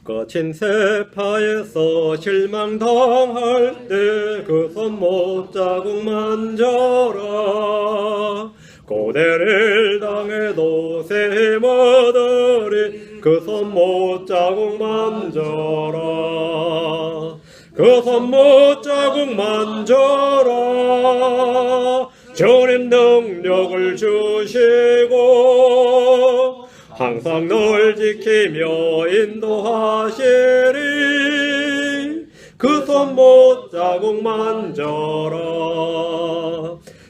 거친 세파에서 실망당할 때 그 손못 자국 만져라. 고대를 당해도 세모들이 그 손못 자국 만져라. 그 손못 자국 만져라. 주님 능력을 주시고 항상 널 지키며 인도하시리. 그 손못 자국 만져라.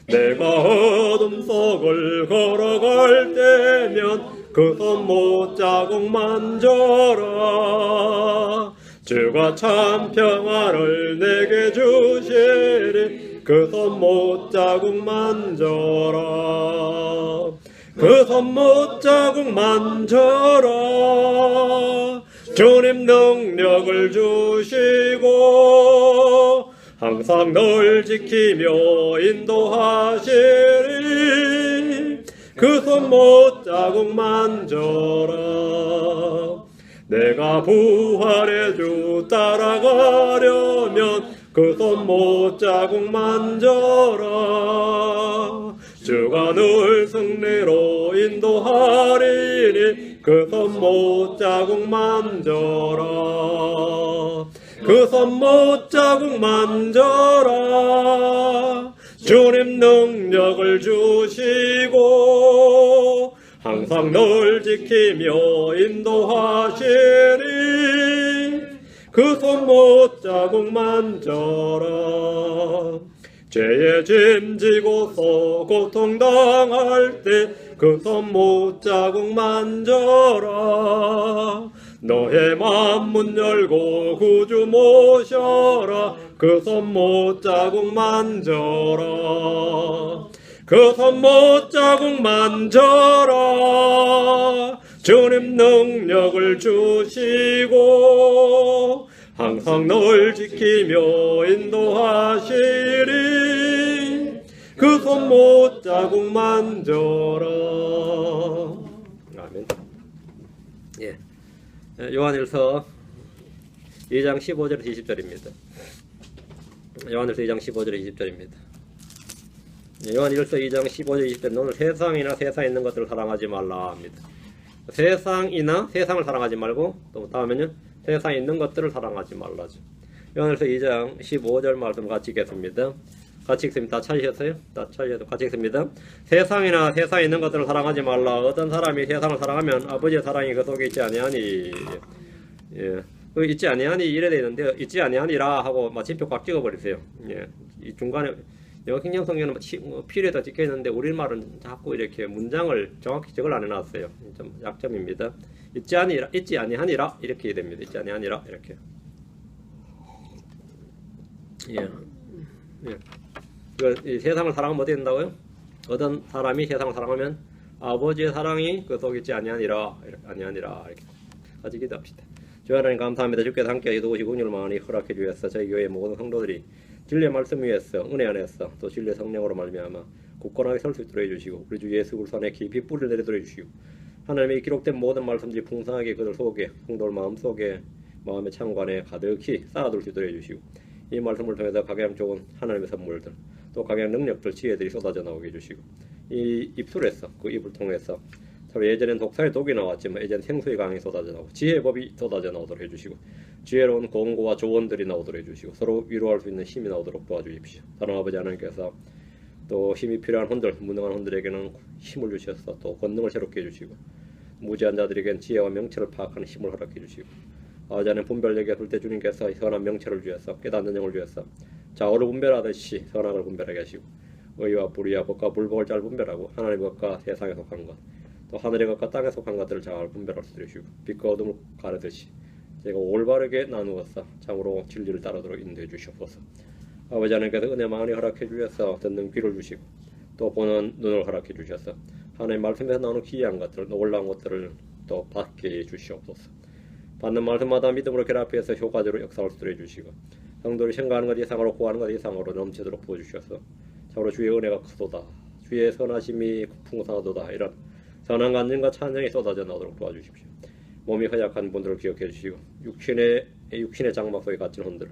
내가 어둠 속을 걸어갈 때면 그 손못 자국 만져라. 주가 참 평화를 내게 주시리. 그 손못 자국 만져라. 그 손못 자국 만져라. 주님 능력을 주시고 항상 널 지키며 인도하시리. 그 손못 자국 만져라. 내가 부활의 주 따라가려면 그 손못 자국 만져라. 주가 늘 승리로 인도하리니 그 손못 자국 만져라. 그 손못 자국 만져라. 주님 능력을 주시고 항상 널 지키며 인도하시리. 그 손못 자국 만져라. 죄의 짐 지고서 고통당할 때 그 손못 자국 만져라. 너의 맘 문 열고 구주 모셔라. 그 손못 자국 만져라. 그 손못 자국 만져라. 주님 능력을 주시고 항상 널 지키며 인도하시리. 그 손못 자국 만져라. 아멘. 예. 요한일서 2장 15절에서 20절입니다. 요한일서 2장 15절에 20절입니다. 요한일서 2장 15절 20절 너는 세상이나 세상에 있는 것들을 사랑하지 말라 합니다. 세상이나 세상을 사랑하지 말고 또 다음에는 세상에 있는 것들을 사랑하지 말라죠. 요한일서 2장 15절 말씀 같이 읽겠습니다. 같이 읽습니다. 다 찾으셨어요? 다 찾으셔도 같이 읽습니다. 세상이나 세상에 있는 것들을 사랑하지 말라. 어떤 사람이 세상을 사랑하면 아버지의 사랑이 그 속에 있지 아니하니. 예. 그 있지 아니하니 이래 돼 있는데 있지 아니하니라 하고 마침표 꽉 찍어버리세요. 예. 이 중간에 영어 성경은 필요에다 찍혀 있는데 우리말은 자꾸 이렇게 문장을 정확히 적을 안 해놨어요. 좀 약점입니다. 있지 아니하니라 이렇게 됩니다. 있지 아니하니라 이렇게. 예. 예. 이 세상을 사랑하면 어떻게 된다고요? 어떤 사람이 세상을 사랑하면 아버지의 사랑이 그 속에 있지 아니하니라 이렇게 같이 기도합시다. 주 하나님 감사합니다. 주께서 함께 도우시고 은혜를 많이 허락해 주셔서 저희 교회 모든 성도들이 진리의 말씀 위에서 은혜 안에서 또 진리의 성령으로 말미암아 굳건하게 설 수 있도록 해주시고 우리 주 예수 그리스도 안에 깊이 뿌리를 내리도록 해주시고 하나님의 기록된 모든 말씀들이 풍성하게 그들 속에 성도들 마음속에 마음의 창관에 가득히 쌓아둘 수 있도록 해주시고 이 말씀을 통해서 각양 좋은 하나님의 선물들 또 각양 능력들 지혜들이 쏟아져 나오게 해주시고 이 입술에서 그 입을 통해서 참 예전엔 독사의 독이 나왔지만 이제는 생수의 강이 쏟아져 나오고 지혜의 법이 쏟아져 나오도록 해주시고 지혜로운 권고와 조언들이 나오도록 해주시고 서로 위로할 수 있는 힘이 나오도록 도와주십시오. 사랑하는 아버지 하나님께서 또 힘이 필요한 혼들, 무능한 혼들에게는 힘을 주셔서 또 권능을 새롭게 해주시고 무지한 자들에게는 지혜와 명철을 파악하는 힘을 허락해 주시고 아버지 하나님 분별력에 설 때 주님께서 선한 명철을 주셔서 깨닫는 영을 주셔서 좌우를 분별하듯이 선악을 분별하게 하시고 의와 불의와 법과 불법을 잘 분별하고 하나님의 것과 세상에 속한 것 또 하늘의 것과 땅에 속한 것들을 잘 분별할 수 있도록 해주시고 빛과 어둠을 가르듯이 제가 올바르게 나누어서 참으로 진리를 따르도록 인도해 주시옵소서. 아버지 하나님께서 은혜 많이 허락해 주셔서 듣는 귀를 주시고 또 보는 눈을 허락해 주셔서 하나님 말씀에서 나오는 귀한 것들, 놀라운 것들을 또 받게 해 주시옵소서. 받는 말씀마다 믿음으로 결합해서 효과적으로 역사할 수 있도록 해주시고 성도를 생각하는 것 이상으로 구하는 것 이상으로 넘치도록 부어주셔서 참으로 주의 은혜가 크도다. 주의 선하심이 풍성하도다. 이런 선한 간증과 찬양이 쏟아져 나오도록 도와주십시오. 몸이 허약한 분들을 기억해 주시고 육신의 장막 속에 갇힌 혼들을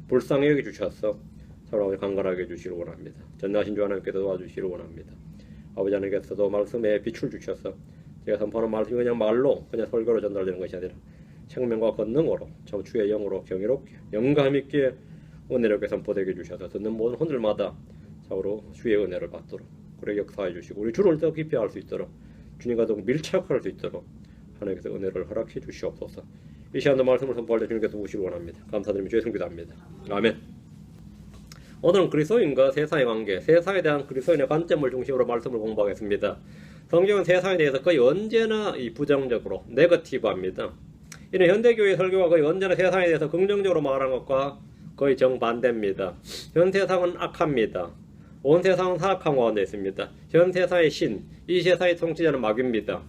불쌍히 여기 주셔서 서로 강건하게 해주시길 원합니다. 전능하신 주 하나님께서 도와주시기를 원합니다. 아버지 하나님께서도 말씀에 빛을 주셔서 제가 선포하는 말씀이 그냥 말로 그냥 설교로 전달되는 것이 아니라 생명과 권능으로 저 주의 영으로 경이롭게 영감 있게 은혜롭게 선포되게 해주셔서 듣는 모든 혼들마다 서로 주의 은혜를 받도록 그렇게 역사해 주시고 우리 주를 더 깊이 알 수 있도록 주님과 더 밀착할 수 있도록 하나님께서 은혜를 허락해 주시옵소서. 이 시간도 말씀을 선포할 때 주님께서 오시기 원합니다. 감사드리며 주의 성기도합니다. 아멘. 오늘은 그리스도인과 세상의 관계, 세상에 대한 그리스도인의 관점을 중심으로 말씀을 공부하겠습니다. 성경은 세상에 대해서 거의 언제나 부정적으로 네거티브합니다. 이는 현대교회 설교가 거의 언제나 세상에 대해서 긍정적으로 말하는 것과 거의 정반대입니다. 현 세상은 악합니다. 온 세상은 사악함 가운데 있습니다. 현 세상의 신, 이 세상의 통치자는 마귀입니다.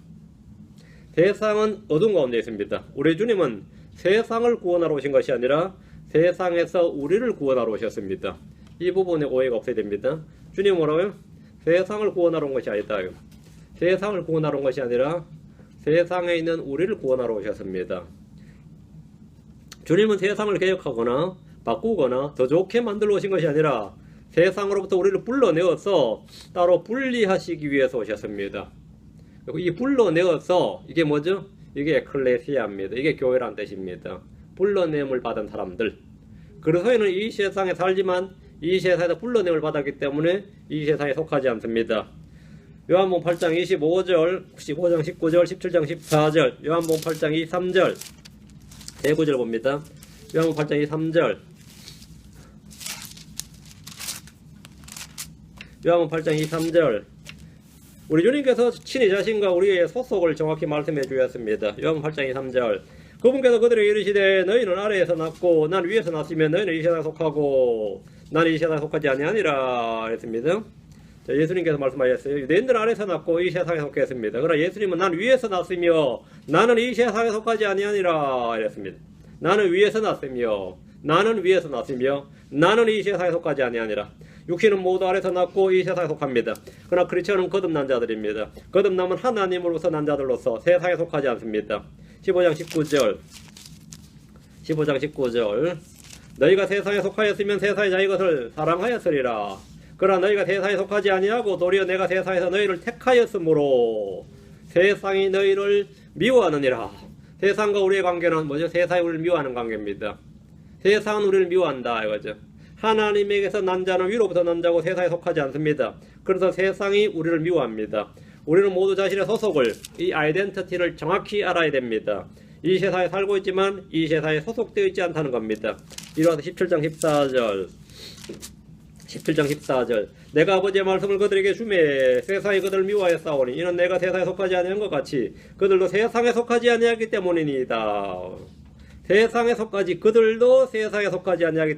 세상은 어둠 가운데 있습니다. 우리 주님은 세상을 구원하러 오신 것이 아니라 세상에서 우리를 구원하러 오셨습니다. 이 부분에 오해가 없어야 됩니다. 주님은 뭐라고요? 세상을 구원하러 온 것이 아니다. 세상을 구원하러 온 것이 아니라 세상에 있는 우리를 구원하러 오셨습니다. 주님은 세상을 개혁하거나 바꾸거나 더 좋게 만들어 오신 것이 아니라 세상으로부터 우리를 불러내어서 따로 분리하시기 위해서 오셨습니다. 이 불러내어서 이게 뭐죠? 이게 에클레시아입니다. 이게 교회란 뜻입니다. 불러냄을 받은 사람들. 그리스도인은 이 세상에 살지만 이 세상에서 불러냄을 받았기 때문에 이 세상에 속하지 않습니다. 요한복음 8장 25절, 15장 19절, 17장 14절, 요한복음 8장 23절 세 구절 봅니다. 요한복음 8장 23절, 요한복음 8장 23절. 우리 주님께서 친히 자신과 우리의 소속을 정확히 말씀해 주셨습니다. 요한복음 8장 23절. 그분께서 그들에게 이르시되 너희는 아래에서 났고 난 위에서 났으면 너희는 이 세상에 속하고 나는 이 세상에 속하지 아니하니라 했습니다. 예수님께서 말씀하셨어요. 유대인들은 아래에서 났고 이 세상에 속했습니다. 그러나 예수님은 난 위에서 났으며 나는 이 세상에 속하지 아니하니라 이랬습니다. 나는 위에서 났으며 나는 위에서 났으며 나는 이 세상에 속하지 아니하니라. 육신은 모두 아래에서 났고 이 세상에 속합니다. 그러나 크리스천은 거듭난 자들입니다. 거듭남은 하나님으로서 난 자들로서 세상에 속하지 않습니다. 15장 19절 15장 19절 너희가 세상에 속하였으면 세상의 자의 것을 사랑하였으리라. 그러나 너희가 세상에 속하지 아니하고 도리어 내가 세상에서 너희를 택하였으므로 세상이 너희를 미워하느니라. 세상과 우리의 관계는 뭐죠? 세상이 우리를 미워하는 관계입니다. 세상은 우리를 미워한다 이거죠. 하나님에게서 난 자는 위로부터 난 자고 세상에 속하지 않습니다. 그래서 세상이 우리를 미워합니다. 우리는 모두 자신의 소속을, 이 아이덴티티를 정확히 알아야 됩니다. 이 세상에 살고 있지만 이 세상에 소속되어 있지 않다는 겁니다. 이로와서 17장 14절 17장 14절 내가 아버지의 말씀을 그들에게 주매 세상이 그들을 미워하여 싸우니 이는 내가 세상에 속하지 아니한 것 같이 그들도 세상에 속하지 아니하기 때문이니이다. 세상에 속하지 그들도 세상에 속하지 아니하기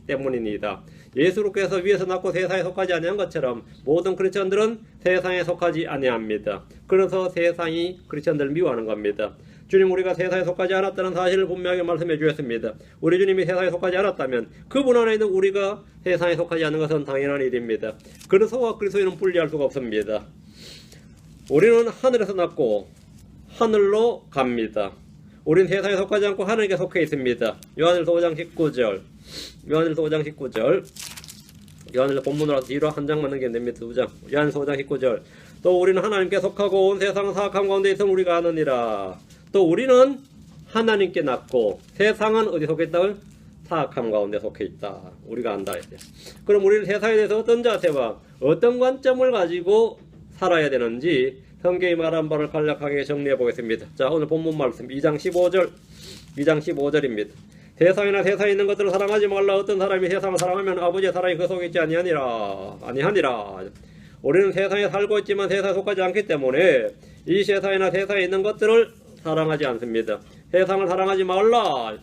때문이니이다. 예수께서 위에서 났고 세상에 속하지 아니한 것처럼 모든 크리스천들은 세상에 속하지 아니합니다. 그래서 세상이 크리스천들을 미워하는 겁니다. 주님 우리가 세상에 속하지 않았다는 사실을 분명하게 말씀해 주셨습니다. 우리 주님이 세상에 속하지 않았다면 그분 안에 있는 우리가 세상에 속하지 않는 것은 당연한 일입니다. 그리스도와 그리스도인은 분리할 수가 없습니다. 우리는 하늘에서 났고 하늘로 갑니다. 우리는 세상에 속하지 않고 하늘에게 속해 있습니다. 요한일서 5장 19절 요한일서 5장 19절 요한일서 본문으로 뒤로 한 장만 넘기면 됩니다. 2장 요한일서 5장 19절 또 우리는 하나님께 속하고 온 세상은 사악함 가운데 있음을 우리가 아느니라. 또 우리는 하나님께 났고 세상은 어디 속해 있다고요? 사악함 가운데 속해 있다. 우리가 안다. 그럼 우리는 세상에 대해서 어떤 자세와 어떤 관점을 가지고 살아야 되는지 성경이 말한 바를 간략하게 정리해 보겠습니다. 자, 오늘 본문 말씀 2장 15절입니다. 세상이나 세상에 있는 것들을 사랑하지 말라. 어떤 사람이 세상을 사랑하면 아버지의 사랑이 그 속에 있지 아니하니라. 우리는 세상에 살고 있지만 세상에 속하지 않기 때문에 이 세상이나 세상에 있는 것들을 사랑하지 않습니다. 세상을 사랑하지 말라.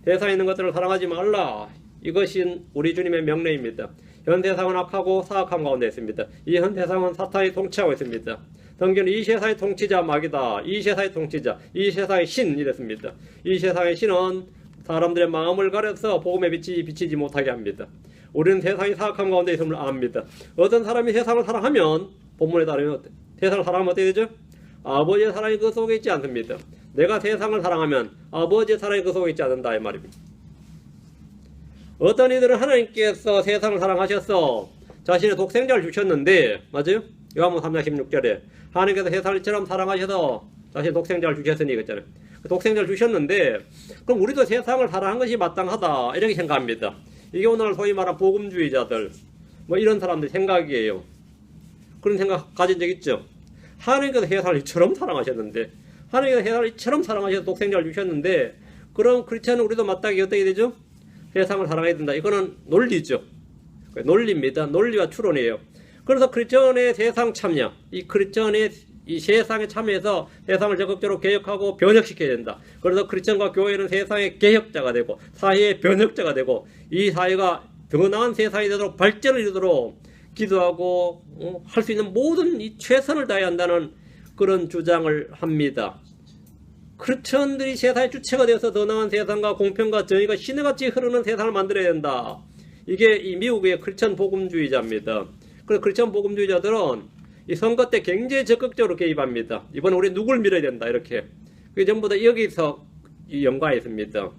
세상에 있는 것들을 사랑하지 말라. 이것이 우리 주님의 명령입니다. 현 세상은 악하고 사악함 가운데 있습니다. 이 현 세상은 사탄이 통치하고 있습니다. 성경은 이 세상의 통치자 마귀다. 이 세상의 통치자, 이 세상의 신 이랬습니다. 이 세상의 신은 사람들의 마음을 가려서 복음의 빛이 비치지 못하게 합니다. 우리는 세상이 사악함 가운데 있음을 압니다. 어떤 사람이 세상을 사랑하면 본문에 따르면 세상을 사랑하면 어떻게 되죠? 아버지의 사랑이 그 속에 있지 않습니다. 내가 세상을 사랑하면 아버지의 사랑이 그 속에 있지 않는다 이 말입니다. 어떤 이들은 하나님께서 세상을 사랑하셔서 자신의 독생자를 주셨는데, 맞아요? 요한복음 3장 16절에 하나님께서 세상을 이처럼 사랑하셔서 자신의 독생자를 주셨으니 그랬잖아요. 독생자를 주셨는데 그럼 우리도 세상을 사랑한 것이 마땅하다 이렇게 생각합니다. 이게 오늘 소위 말하는 복음주의자들 뭐 이런 사람들 생각이에요. 그런 생각 가진 적 있죠. 하나님께서 세상을 이처럼 사랑하셨는데, 하나님께서 세상을 이처럼 사랑하셔서 독생자를 주셨는데, 그럼 크리스천은 우리도 마땅히 어떻게 되죠? 세상을 사랑해야 된다. 이거는 논리죠. 논리입니다. 논리와 추론이에요. 그래서 크리스천의 세상 참여, 이 크리스천의 이 세상에 참여해서 세상을 적극적으로 개혁하고 변혁시켜야 된다. 그래서 크리스천과 교회는 세상의 개혁자가 되고 사회의 변혁자가 되고 이 사회가 더 나은 세상이 되도록 발전을 이루도록 기도하고 할 수 있는 모든 이 최선을 다해야 한다는 그런 주장을 합니다. 크리스천들이 세상의 주체가 되어서 더 나은 세상과 공평과 정의가 신의같이 흐르는 세상을 만들어야 된다. 이게 이 미국의 크리스천 복음주의자입니다. 그래서 크리스천 복음주의자들은 이 선거 때 굉장히 적극적으로 개입합니다. 이번에 우리 누굴 밀어야 된다 이렇게. 그게 전부 다 여기서 연관이 있습니다.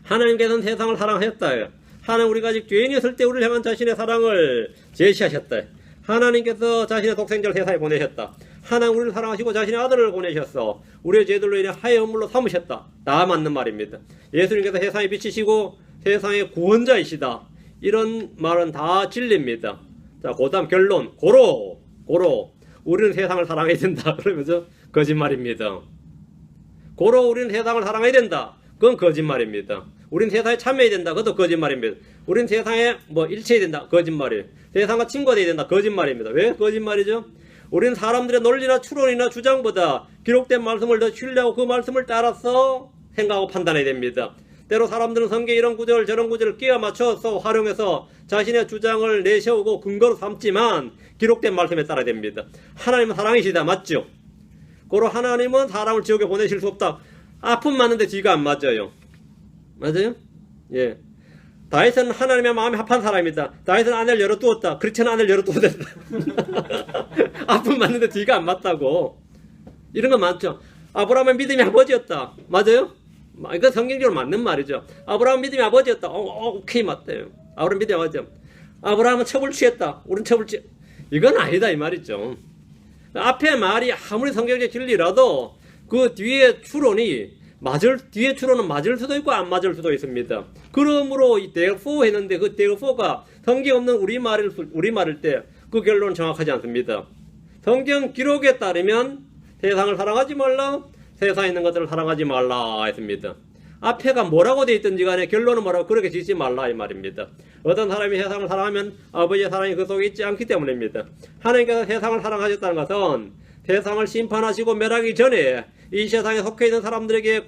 하나님께서는 세상을 사랑하셨다. 하나님 우리가 아직 죄인이었을 때 우리를 향한 자신의 사랑을 제시하셨다. 하나님께서 자신의 독생자를 세상에 보내셨다. 하나님 우리를 사랑하시고 자신의 아들을 보내셨어. 우리의 죄들로 인해 하의 허물로 삼으셨다. 다 맞는 말입니다. 예수님께서 세상에 비치시고 세상의 구원자이시다. 이런 말은 다 진리입니다. 자, 그 다음 결론. 고로. 우리는 세상을 사랑해야 된다. 그러면서 거짓말입니다. 고로 우리는 세상을 사랑해야 된다. 그건 거짓말입니다. 우리는 세상에 참여해야 된다. 그것도 거짓말입니다. 우리는 세상에 일체해야 된다. 거짓말이에요. 세상과 친구가 돼야 된다. 거짓말입니다. 왜 거짓말이죠? 우리는 사람들의 논리나 추론이나 주장보다 기록된 말씀을 더 신뢰하고 그 말씀을 따라서 생각하고 판단해야 됩니다. 때로 사람들은 성경 이런 구절 저런 구절을 끼워 맞춰서 활용해서 자신의 주장을 내세우고 근거로 삼지만 기록된 말씀에 따라야 됩니다. 하나님은 사랑이시다. 맞죠? 고로 하나님은 사람을 지옥에 보내실 수 없다. 아픔 맞는데 뒤가 안 맞아요. 맞아요? 예. 다윗은 하나님의 마음에 합한 사람이다. 다윗은 아내를 열어두었다. 크리스천은 아내를 열어두었다. 아픔 맞는데 뒤가 안 맞다고. 이런 거 많죠. 아브라함의 믿음이 아버지였다. 맞아요? 이거 성경적으로 맞는 말이죠. 아브라함 믿음이 아버지였다. 오케이 맞대요. 아브라함 믿음이 아버지죠. 아브라함은 첩을 취했다. 우린 첩을 취. 이건 아니다 이 말이죠. 앞에 말이 아무리 성경적 진리라도 그 뒤에 추론이 뒤에 추론은 맞을 수도 있고 안 맞을 수도 있습니다. 그러므로 이 therefore 했는데 그 therefore가 성경 없는 우리말일 때 그 결론은 정확하지 않습니다. 성경 기록에 따르면 세상을 사랑하지 말라, 세상에 있는 것들을 사랑하지 말라 했습니다. 앞에가 뭐라고 되어 있든지 간에 결론은 뭐라고 그렇게 짓지 말라 이 말입니다. 어떤 사람이 세상을 사랑하면 아버지의 사랑이 그 속에 있지 않기 때문입니다. 하나님께서 세상을 사랑하셨다는 것은 세상을 심판하시고 멸하기 전에 이 세상에 속해 있는 사람들에게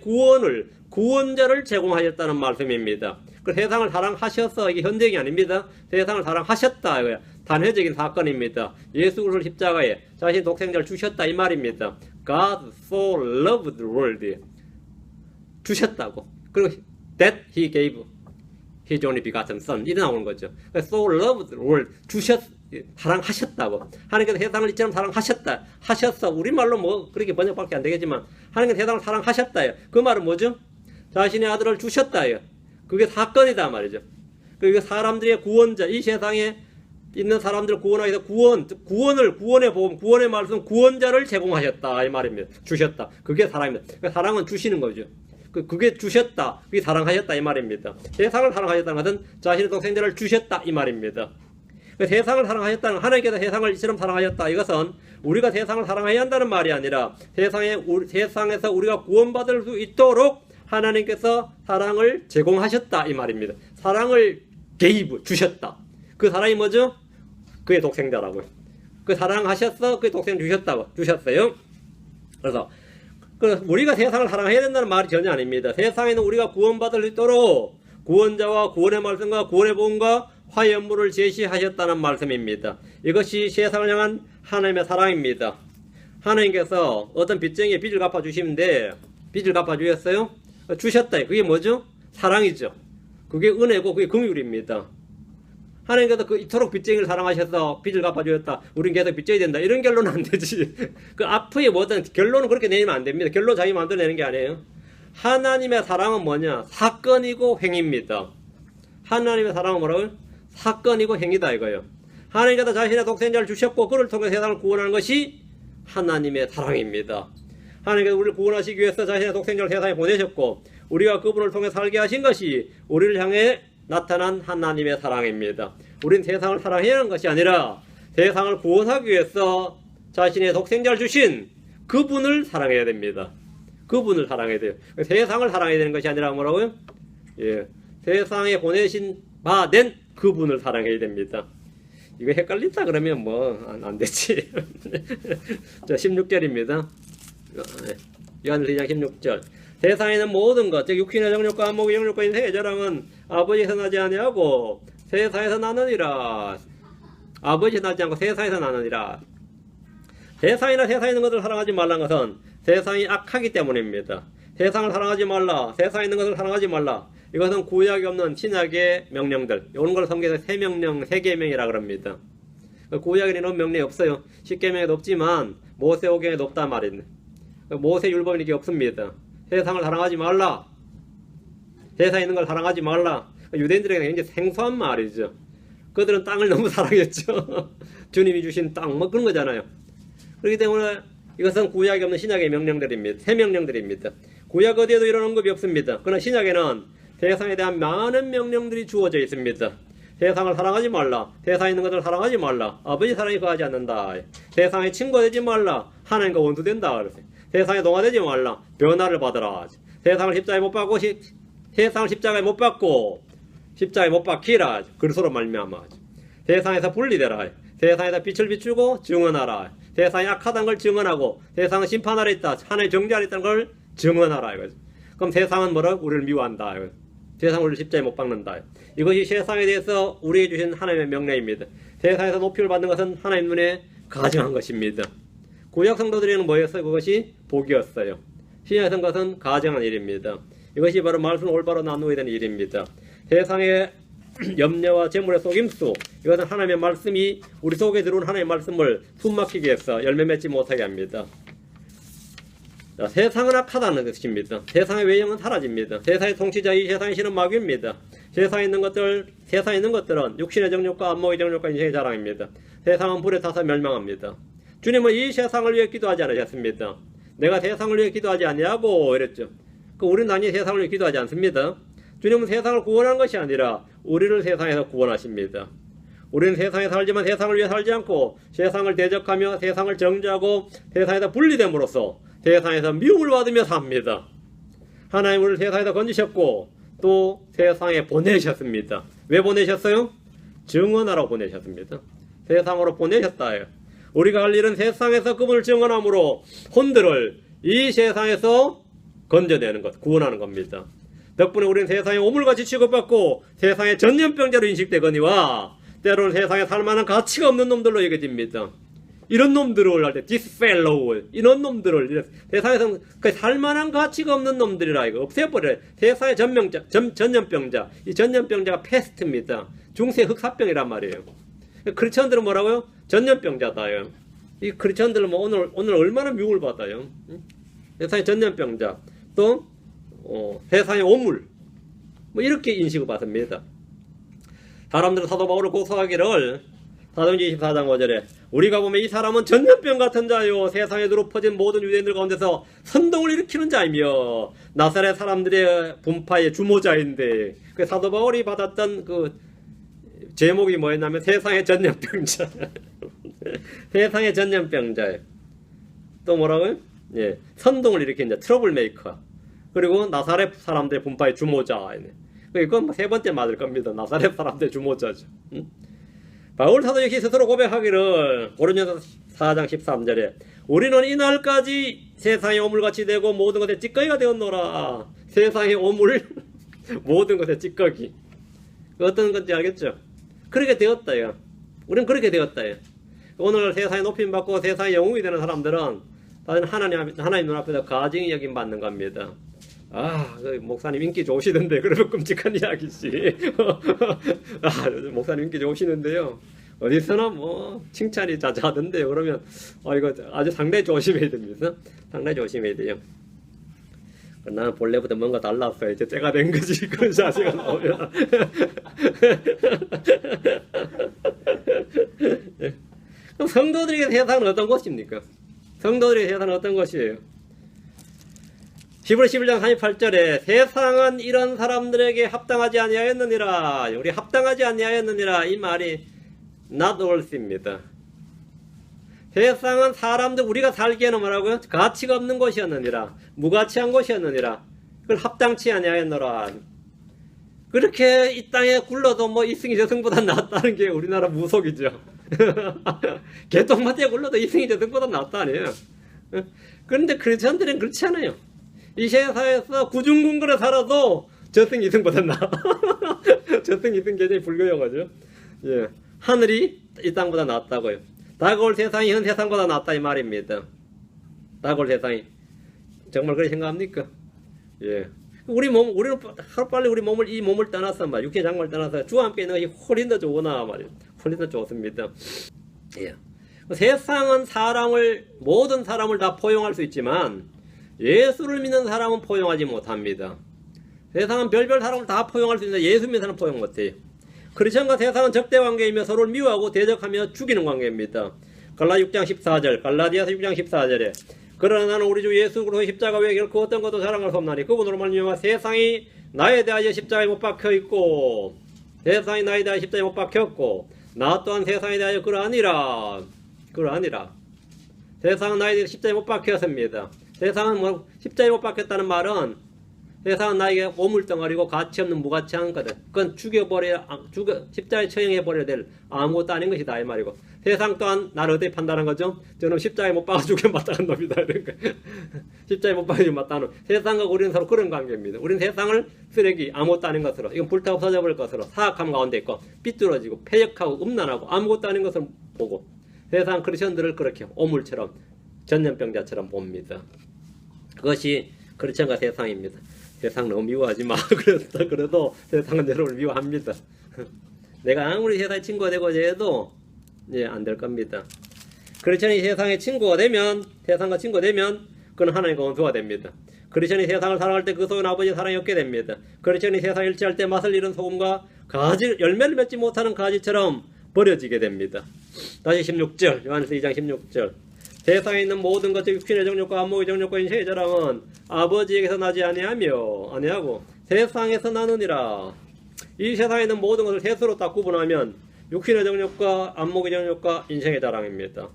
구원자를 제공하셨다는 말씀입니다. 그 세상을 사랑하셔서 이게 현재이 아닙니다. 세상을 사랑하셨다. 단회적인 사건입니다. 예수 그리스도를 십자가에 자신의 독생자를 주셨다 이 말입니다. God so loved the world. 주셨다고. 그리고 that he gave his only begotten son. 이래 나오는 거죠. So loved the world. 사랑하셨다고. 하나님께서 세상을 이처럼 사랑하셨다. 하셨어. 우리말로 그렇게 번역밖에 안 되겠지만 하나님께서 세상을 사랑하셨다요. 그 말은 뭐죠? 자신의 아들을 주셨다요. 그게 사건이다 말이죠. 그리고 사람들의 구원자, 이 세상에 있는 사람들을 구원하기 위해서 구원의 복음, 구원의 말씀, 구원자를 제공하셨다 이 말입니다. 주셨다. 그게 사랑입니다. 사랑은 주시는 거죠. 그게 주셨다. 그게 사랑하셨다 이 말입니다. 세상을 사랑하셨다는 것은 자신의 동생자를 주셨다 이 말입니다. 세상을 사랑하셨다는 하나님께서 세상을 이처럼 사랑하셨다. 이것은 우리가 세상을 사랑해야 한다는 말이 아니라 세상에서 우리가 구원받을 수 있도록 하나님께서 사랑을 제공하셨다 이 말입니다. 사랑을 주셨다. 그 사랑이 뭐죠? 그의 독생자라고요. 그 사랑하셨어. 그의 독생 주셨어요. 그래서 우리가 세상을 사랑해야 된다는 말이 전혀 아닙니다. 세상에는 우리가 구원받을 수 있도록 구원자와 구원의 말씀과 구원의 복음과 화해 업무를 제시하셨다는 말씀입니다. 이것이 세상을 향한 하나님의 사랑입니다. 하나님께서 어떤 빚쟁이의 빚을 갚아주시는데 빚을 갚아주셨어요? 주셨다. 그게 뭐죠? 사랑이죠. 그게 은혜고 그게 긍휼입니다. 하나님께서 그 이토록 빚쟁이를 사랑하셔서 빚을 갚아주셨다. 우린 계속 빚져야 된다. 이런 결론은 안 되지. 그 앞의 뭐든 결론은 그렇게 내리면 안 됩니다. 결론 자기 마음대로 내는 게 아니에요. 하나님의 사랑은 뭐냐? 사건이고 행입니다. 하나님의 사랑은 뭐라고요? 사건이고 행이다 이거예요. 하나님께서 자신의 독생자를 주셨고 그를 통해 세상을 구원하는 것이 하나님의 사랑입니다. 하나님께서 우리를 구원하시기 위해서 자신의 독생자를 세상에 보내셨고 우리가 그분을 통해 살게 하신 것이 우리를 향해 나타난 하나님의 사랑입니다. 우린 세상을 사랑해야 하는 것이 아니라 세상을 구원하기 위해서 자신의 독생자를 주신 그분을 사랑해야 됩니다. 그분을 사랑해야 돼요. 세상을 사랑해야 되는 것이 아니라 뭐라고요? 예, 세상에 보내신 바 된 그분을 사랑해야 됩니다. 이거 헷갈린다 그러면 뭐 안 되지. 자, 16절입니다. 요한일서 2장 16절. 세상에 있는 모든 것, 즉 육신의 정욕과 안목의 정욕과 인생의 자랑은 아버지에서 나지 아니하고 세상에서 나느니라. 아버지에서 나지 않고 세상에서 나느니라. 세상이나 세상에 있는 것을 사랑하지 말라는 것은 세상이 악하기 때문입니다. 세상을 사랑하지 말라. 세상에 있는 것을 사랑하지 말라. 이것은 구약이 없는 신약의 명령들. 이런 걸 성경에서 세 명령, 세 계명이라 그럽니다. 구약에는 이런 명령이 없어요. 10계명에도 없지만 모세 5경에도 없단 말입니다. 모세 율법은 이게 없습니다. 세상을 사랑하지 말라. 세상에 있는 걸 사랑하지 말라. 유대인들에게는 굉장히 생소한 말이죠. 그들은 땅을 너무 사랑했죠. 주님이 주신 땅, 뭐 그런 거잖아요. 그렇기 때문에 이것은 구약이 없는 신약의 명령들입니다. 새 명령들입니다. 구약 어디에도 이런 언급이 없습니다. 그러나 신약에는 세상에 대한 많은 명령들이 주어져 있습니다. 세상을 사랑하지 말라. 세상에 있는 것을 사랑하지 말라. 아버지 사랑이 거하지 않는다. 세상에 친구가 되지 말라. 하나님과 원수된다. 세상에 동화되지 말라. 변화를 받으라. 세상을 십자가에 못 박고 세상을 십자가에 못 박고 십자가에 못 박히라. 그리스도로 말미암아. 세상에서 분리되라. 세상에서 빛을 비추고 증언하라. 세상이 악하다는 걸 증언하고 세상은 심판 아래 있다. 하나님의 정죄 아래 있다는 걸 증언하라. 이거죠. 그럼 세상은 뭐라? 우리를 미워한다. 세상을 우리를 십자가에 못 박는다. 이것이 세상에 대해서 우리에게 주신 하나님의 명령입니다. 세상에서 높임을 받는 것은 하나님 눈에 가증한 것입니다. 구약 성도들에게는 뭐였어요? 그것이 복이었어요. 신약에 선 것은 가증한 일입니다. 이것이 바로 말씀을 올바로 나누어야 되는 일입니다. 세상의 염려와 재물의 속임수, 이것은 하나님의 말씀이 우리 속에 들어온 하나님의 말씀을 숨막히게 해서 열매 맺지 못하게 합니다. 자, 세상은 악하다는 것입니다. 세상의 외형은 사라집니다. 세상의 통치자 이 세상의 신은 마귀입니다. 세상에 있는 것들은 육신의 정욕과 안목의 정욕과 인생의 자랑입니다. 세상은 불에 타서 멸망합니다. 주님은 이 세상을 위해 기도하지 않으셨습니다. 내가 세상을 위해 기도하지 아니하고 이랬죠. 우리는 당연히 세상을 위해 기도하지 않습니다. 주님은 세상을 구원하는 것이 아니라 우리를 세상에서 구원하십니다. 우리는 세상에 살지만 세상을 위해 살지 않고 세상을 대적하며 세상을 정죄하고 세상에서 분리됨으로써 세상에서 미움을 받으며 삽니다. 하나님 우리를 세상에서 건지셨고 또 세상에 보내셨습니다. 왜 보내셨어요? 증언하러 보내셨습니다. 세상으로 보내셨다예요. 우리가 할 일은 세상에서 그분을 증언함으로 혼들을 이 세상에서 건져내는 것, 구원하는 겁니다. 덕분에 우리는 세상에 오물같이 취급받고 세상의 전염병자로 인식되거니와 때로는 세상에 살만한 가치가 없는 놈들로 여겨집니다. 이런 놈들을 할 때 this fellow, 이런 놈들을 세상에서 살만한 가치가 없는 놈들이라 이거 없애버려요. 세상의 전염병자, 이 전염병자가 패스트입니다. 중세 흑사병이란 말이에요. 크리스천들은 뭐라고요? 전염병자다요. 이 크리스천들은 뭐 오늘 얼마나 미움을 받아요. 세상의 전염병자, 또 세상의 오물, 뭐 이렇게 인식을 받습니다. 사람들은 사도 바울을 고소하기를 사도행전 24장 5절에 우리가 보면 이 사람은 전염병 같은 자요 세상에 두루 퍼진 모든 유대인들 가운데서 선동을 일으키는 자이며 나사렛 사람들의 분파의 주모자인데 그 사도 바울이 받았던 그 제목이 뭐였냐면 세상의 전염병자. 세상의 전염병자예요. 또 뭐라고요? 예, 선동을 일으키는 자, 트러블 메이커. 그리고 나사렛 사람들의 분파의 주모자. 이건 세 번째 맞을 겁니다. 나사렛 사람들의 주모자죠. 바울 사도 역시 스스로 고백하기를 고린도서 4장 13절에 우리는 이날까지 세상의 오물같이 되고 모든 것에 찌꺼기가 되었노라. 세상의 오물, 모든 것에 찌꺼기. 어떤 건지 알겠죠? 그렇게 되었다요. 우리는 그렇게 되었다요. 오늘 세상에 높임받고 세상의 영웅이 되는 사람들은 하나님 눈앞에서 가증히 여김받는 겁니다. 그 목사님 인기 좋으시던데 그러면 끔찍한 이야기지. 목사님 인기 좋으시는데요. 어디서나 뭐 칭찬이 자자하던데요. 그러면 이거 아주 상당히 조심해야 됩니다. 상당히 조심해야 돼요. 나는 본래부터 뭔가 달랐어요. 이제 때가 된 거지. 그런 자세가 나오면. 그럼 성도들에게 세상은 어떤 것입니까? 성도들에게 세상은 어떤 것이에요? 히브리 11장 38절에 세상은 이런 사람들에게 합당하지 아니하였느니라. 우리 합당하지 아니하였느니라. 이 말이 not 옳습니다. 세상은 사람들 우리가 살기에는 뭐라고요? 가치가 없는 것이었느니라. 무가치한 것이었느니라. 그걸 합당치 아니하였노라. 그렇게 이 땅에 굴러도 뭐 이승희 저승보다 낫다는 게 우리나라 무속이죠. 개똥마티에 굴러도 이승희 저승보다 낫다 아니에요. 그런데 크리스천들은 그렇지 않아요. 이 세상에서 구중궁궐에 살아도 저승 이승보다 나아. 저승 이승 굉장히 불교용어죠. 예. 하늘이 이 땅보다 낫다고요. 다가올 세상이 현 세상보다 낫다 이 말입니다. 다가올 세상이 정말 그렇게 생각합니까? 예. 우리는 하루빨리 이 몸을 떠나서 말 육체 장막을 떠나서 주와 함께 있는 것이 훨씬 더 좋으나 말이에요. 훨씬 더 좋습니다. 예. 세상은 모든 사람을 다 포용할 수 있지만 예수를 믿는 사람은 포용하지 못합니다. 세상은 별별 사람을 다 포용할 수 있는데 예수 믿는 사람은 포용 못해요. 크리스천과 세상은 적대 관계이며 서로를 미워하고 대적하며 죽이는 관계입니다. 갈라디아 6장 14절, 갈라디아서 6장 14절에 그러나 나는 우리 주 예수 그리스도의 십자가 외에 결코 어떤 것도 자랑할 수 없나니 그분으로 말미암아 세상이 나에 대하여 십자가에 못 박혀 있고 세상이 나에 대하여 십자가에 못 박혔고 나 또한 세상에 대하여 그러하니라. 세상은 나에 대하여 십자가에 못 박혔습니다. 세상은 십자가에 못 박혔다는 말은 세상은 나에게 오물덩어리고 가치없는 무가치한 거다. 그건 십자가에 처형해버려야 될 아무것도 아닌 것이다 이 말이고 세상 또한 나를 어떻게 판단한 거죠? 저는 십자가에 못 박아 죽여 마땅한 놈이다 이런 거. 십자가에 못 박아 죽여 마땅한 놈. 세상과 우리는 서로 그런 관계입니다. 우리는 세상을 쓰레기 아무것도 아닌 것으로 이건 불타 없어져 버릴 것으로 사악함 가운데 있고 삐뚤어지고 폐역하고 음란하고 아무것도 아닌 것을 보고 세상 크리스천들을 그렇게 오물처럼 전염병자처럼 봅니다. 그것이 크리스천과 세상입니다. 세상 너무 미워하지 마. 그래도 세상은 여러분을 미워합니다. 내가 아무리 세상의 친구가 되고자 해도 안 될 겁니다. 크리스천이 세상의 친구가 되면 세상과 친구가 되면 그는 하나님과 원수가 됩니다. 크리스천이 세상을 사랑할 때 그 속에는 아버지의 사랑이 없게 됩니다. 크리스천이 세상을 일치할 때 맛을 잃은 소금과 열매를 맺지 못하는 가지처럼 버려지게 됩니다. 다시 16절 요한일서 2장 16절 세상에 있는 모든 것들 육신의 정욕과 안목의 정욕과 인생의 자랑은 아버지에게서 나지 아니하고 세상에서 나느니라. 이 세상에 있는 모든 것을 셋으로 딱 구분하면 육신의 정욕과 안목의 정욕과 인생의 자랑입니다.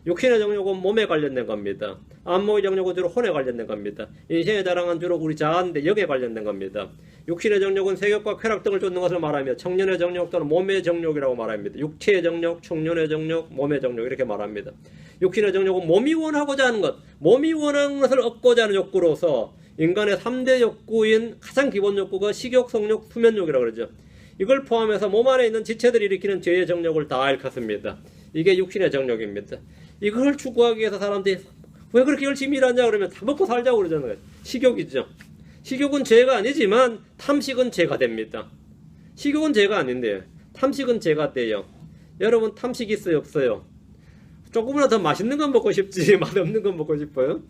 육신의 정욕은 몸에 관련된 겁니다. 안목의 정욕은 주로 혼에 관련된 겁니다. 인생의 자랑은 주로 우리 자아인데 역에 관련된 겁니다. 육신의 정욕은 색욕과 쾌락 등을 쫓는 것을 말하며 청년의 정욕 또는 몸의 정욕이라고 말합니다. 육체의 정욕, 청년의 정욕, 몸의 정욕 이렇게 말합니다. 육신의 정욕은 몸이 원하고자 하는 것, 몸이 원하는 것을 얻고자 하는 욕구로서 인간의 3대 욕구인 가장 기본 욕구가 식욕, 성욕, 수면욕이라고 그러죠. 이걸 포함해서 몸 안에 있는 지체들이 일으키는 죄의 정욕을 다 일컫습니다. 이게 육신의 정욕입니다. 이걸 추구하기 위해서 사람들이 왜 그렇게 열심히 일하냐 그러면 다 먹고 살자고 그러잖아요. 식욕이죠. 식욕은 죄가 아니지만 탐식은 죄가 됩니다. 식욕은 죄가 아닌데 탐식은 죄가 돼요. 여러분 탐식 있어요 없어요? 조금이라도 더 맛있는 건 먹고 싶지 맛없는 건 먹고 싶어요?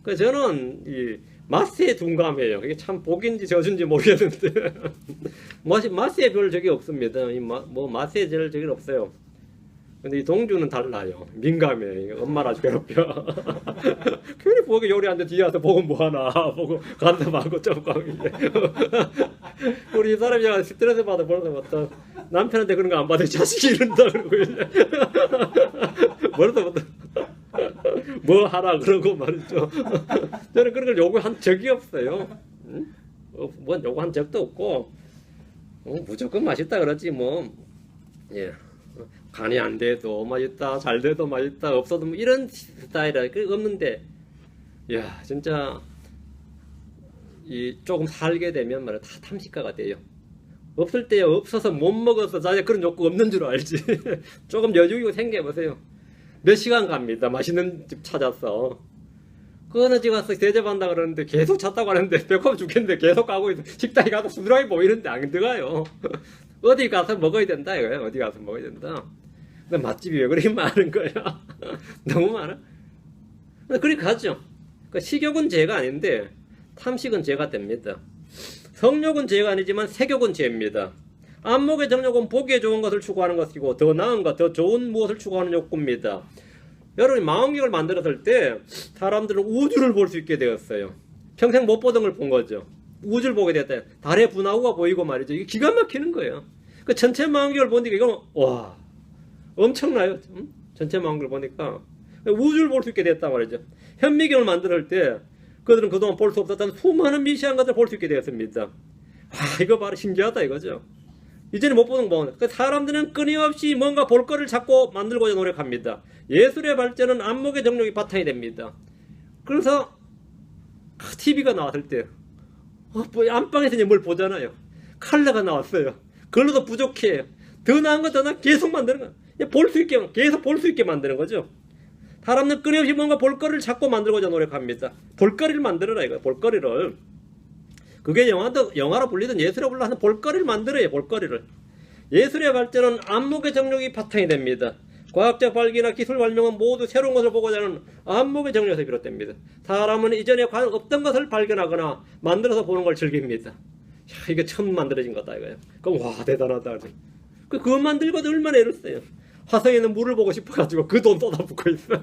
그래서 저는 이 맛에 둔감해요. 이게 참 복인지 저주인지 모르겠는데 맛에 별 적이 없습니다. 맛에 별 적이 없어요. 근데 이 동주는 달라요. 민감해. 엄마를 아주 괴롭혀. 괜히 보기 요리하는데 뒤에 와서 보고 뭐하나 보고 간섭하고 점하고 우리 이 사람이 스트레스 받아 벌써부터 남편한테 그런 거 안 받아 자식이 이런다 그러고 벌써부터 뭐 하라 그러고 말이죠. 저는 그런 걸 요구한 적이 없어요. 뭐 요구한 적도 없고 무조건 맛있다 그러지 뭐. 예. 간이 안 돼도 맛있다, 잘 돼도 맛있다, 없어도 뭐 이런 스타일이라 없는데, 야 진짜 이 조금 살게 되면 말이야 다 탐식가가 돼요. 없을 때요 없어서 못 먹어서 자기 그런 욕구 없는 줄 알지. 조금 여유가 생겨보세요. 몇 시간 갑니다. 맛있는 집 찾아서 그 어느 집 가서 대접한다 그러는데 계속 찾다고 하는데 배고파 죽겠는데 계속 가고 있어. 식당에 가서 수두룩하게 보이는데 안 들어가요. 어디 가서 먹어야 된다 이거예요. 어디 가서 먹어야 된다. 근데 맛집이 왜 그렇게 많은 거야? 너무 많아. 그렇게 가죠. 그러니까 식욕은 죄가 아닌데 탐식은 죄가 됩니다. 성욕은 죄가 아니지만 색욕은 죄입니다. 안목의 정욕은 보기에 좋은 것을 추구하는 것이고 더 나은 것, 더 좋은 무엇을 추구하는 욕구입니다. 여러분이 망원경을 만들었을 때 사람들은 우주를 볼 수 있게 되었어요. 평생 못 보던 걸 본 거죠. 우주를 보게 됐다. 달의 분화구가 보이고 말이죠. 이게 기가 막히는 거예요. 그 전체 망원경을 보니까 이건 와 엄청나요. 전체 망원경을 보니까 우주를 볼 수 있게 됐단 말이죠. 현미경을 만들 때 그들은 그동안 볼 수 없었던 수많은 미시한 것들을 볼 수 있게 되었습니다. 이거 바로 신기하다 이거죠. 이제는 못 보는 거. 그 사람들은 끊임없이 뭔가 볼거리를 찾고 만들고자 노력합니다. 예술의 발전은 안목의 정력이 바탕이 됩니다. 그래서 TV가 나왔을 때 안방에서 이제 뭘 보잖아요. 컬러가 나왔어요. 그걸로도 부족해요. 더 나은 거 더 나은 계속 만드는 거예요. 볼 수 있게 계속 볼 수 있게 만드는 거죠. 사람들은 끊임없이 뭔가 볼거리를 찾고 만들고자 노력합니다. 볼거리를 만들어라 이거예요. 볼거리를. 그게 영화로 불리든 예술에 불리든 볼거리를 만들어요. 볼거리를. 예술의 발전은 안목의 정력이 바탕이 됩니다. 과학적 발기나 기술 발명은 모두 새로운 것을 보고자 하는 안목의 정력에서 비롯됩니다. 사람은 이전에 과연 없던 것을 발견하거나 만들어서 보는 걸 즐깁니다. 이게 처음 만들어진 거다 이거예요. 그럼 와 대단하다. 그거 만들고도 얼마나 애를 써요. 화성에 있는 물을 보고 싶어가지고 그 돈 쏟아붓고 있어요.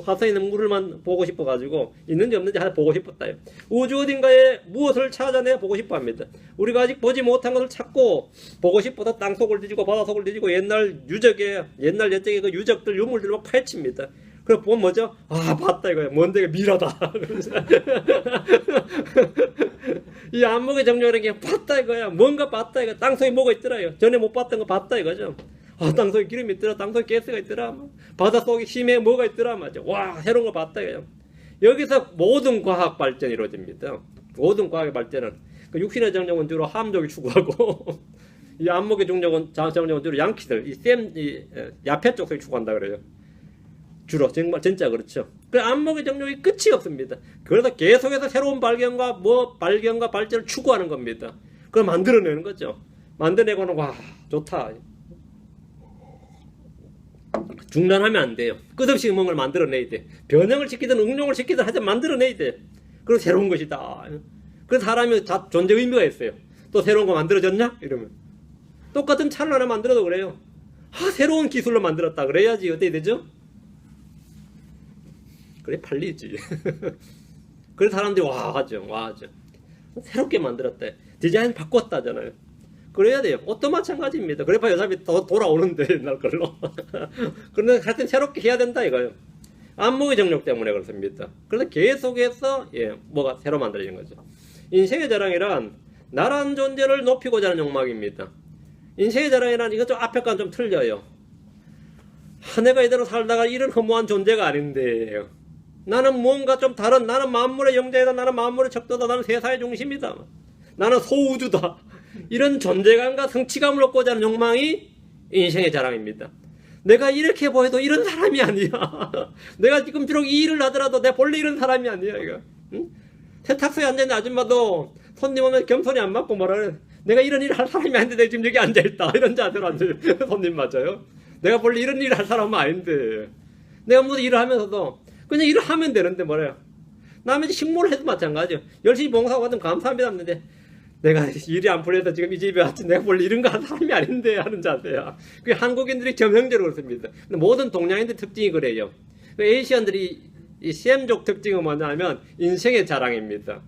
화성에 있는 물을만 보고 싶어가지고 있는지 없는지 하나 보고 싶었다요. 우주 어딘가에 무엇을 찾아내 보고 싶어합니다. 우리가 아직 보지 못한 것을 찾고 보고 싶어서 땅속을 뒤지고 바다속을 뒤지고 옛날 옛적의 그 유적들 유물들로 파헤칩니다. 그래 보면 뭐죠? 봤다 이거야. 뭔데 미라다. 이 안목의 정렬인 게 봤다 이거야. 뭔가 봤다 이거. 땅속에 뭐가 있더라요. 전에 못 봤던 거 봤다 이거죠. 땅속에 기름이 있더라. 땅속에 가스가 있더라. 바닷속에 심해 뭐가 있더라. 맞아. 와 새로운 거 봤다 이거야. 여기서 모든 과학 발전이 이루어집니다. 모든 과학의 발전은 그 육신의 정력은 주로 함족이 추구하고 이 안목의 정력은 주로 양키들 이 야페 쪽이 추구한다 그래요. 주로 정말 진짜 그렇죠. 그 안목의 정력이 끝이 없습니다. 그래서 계속해서 새로운 발견과 발전을 추구하는 겁니다. 그걸 만들어내는 거죠. 만들어내고는 와 좋다. 중단하면 안 돼요. 끝없이 뭔가를 만들어내야 돼. 변형을 시키든 응용을 시키든 하여튼 만들어내야 돼. 그리고 새로운 것이다. 그래서 사람이 다 존재 의미가 있어요. 또 새로운 거 만들어졌냐? 이러면 똑같은 차를 하나 만들어도 그래요. 새로운 기술로 만들었다. 그래야지 어떻게 되죠? 그래 팔리지. 그래서 사람들이 와 하죠. 새롭게 만들었다. 디자인 바꿨다잖아요. 그래야 돼요. 옷도 마찬가지입니다. 그래야 여자비 돌아오는데 옛날 걸로. 그런데 하여튼 새롭게 해야 된다 이거예요. 안목의 정력 때문에 그렇습니다. 그래서 계속해서 뭐가 새로 만들어지는 거죠. 인생의 자랑이란 나란 존재를 높이고자 하는 욕망입니다. 인생의 자랑이란 이거 좀 앞에과는 좀 틀려요. 내가 이대로 살다가 이런 허무한 존재가 아닌데 나는 뭔가 좀 다른 나는 만물의 영재이다. 나는 만물의 척도다. 나는 세상의 중심이다. 나는 소우주다. 이런 존재감과 성취감을 얻고자 하는 욕망이 인생의 자랑입니다. 내가 이렇게 보여도 이런 사람이 아니야. 내가 지금 비록 이 일을 하더라도 내가 본래 이런 사람이 아니야. 이거. 응? 세탁소에 앉아있는 아줌마도 손님 오면 겸손히 안 맞고 뭐라 그래. 내가 이런 일을 할 사람이 아닌데 내가 지금 여기 앉아있다. 이런 자세로 앉아요. 손님 맞아요? 내가 본래 이런 일을 할 사람은 아닌데 내가 무슨 일을 하면서도 그냥 일을 하면 되는데 뭐래요. 남의 식모를 해도 마찬가지예요. 열심히 봉사하고 하면 감사합니다 하는데 내가 일이 안 풀려서 지금 이 집에 왔지 내가 원래 이런 거 하는 사람이 아닌데 하는 자세야. 그게 한국인들이 점형적으로 그렇습니다. 근데 모든 동양인들 특징이 그래요. 그 에이시안들이 이 시엠족 특징은 뭐냐면 인생의 자랑입니다.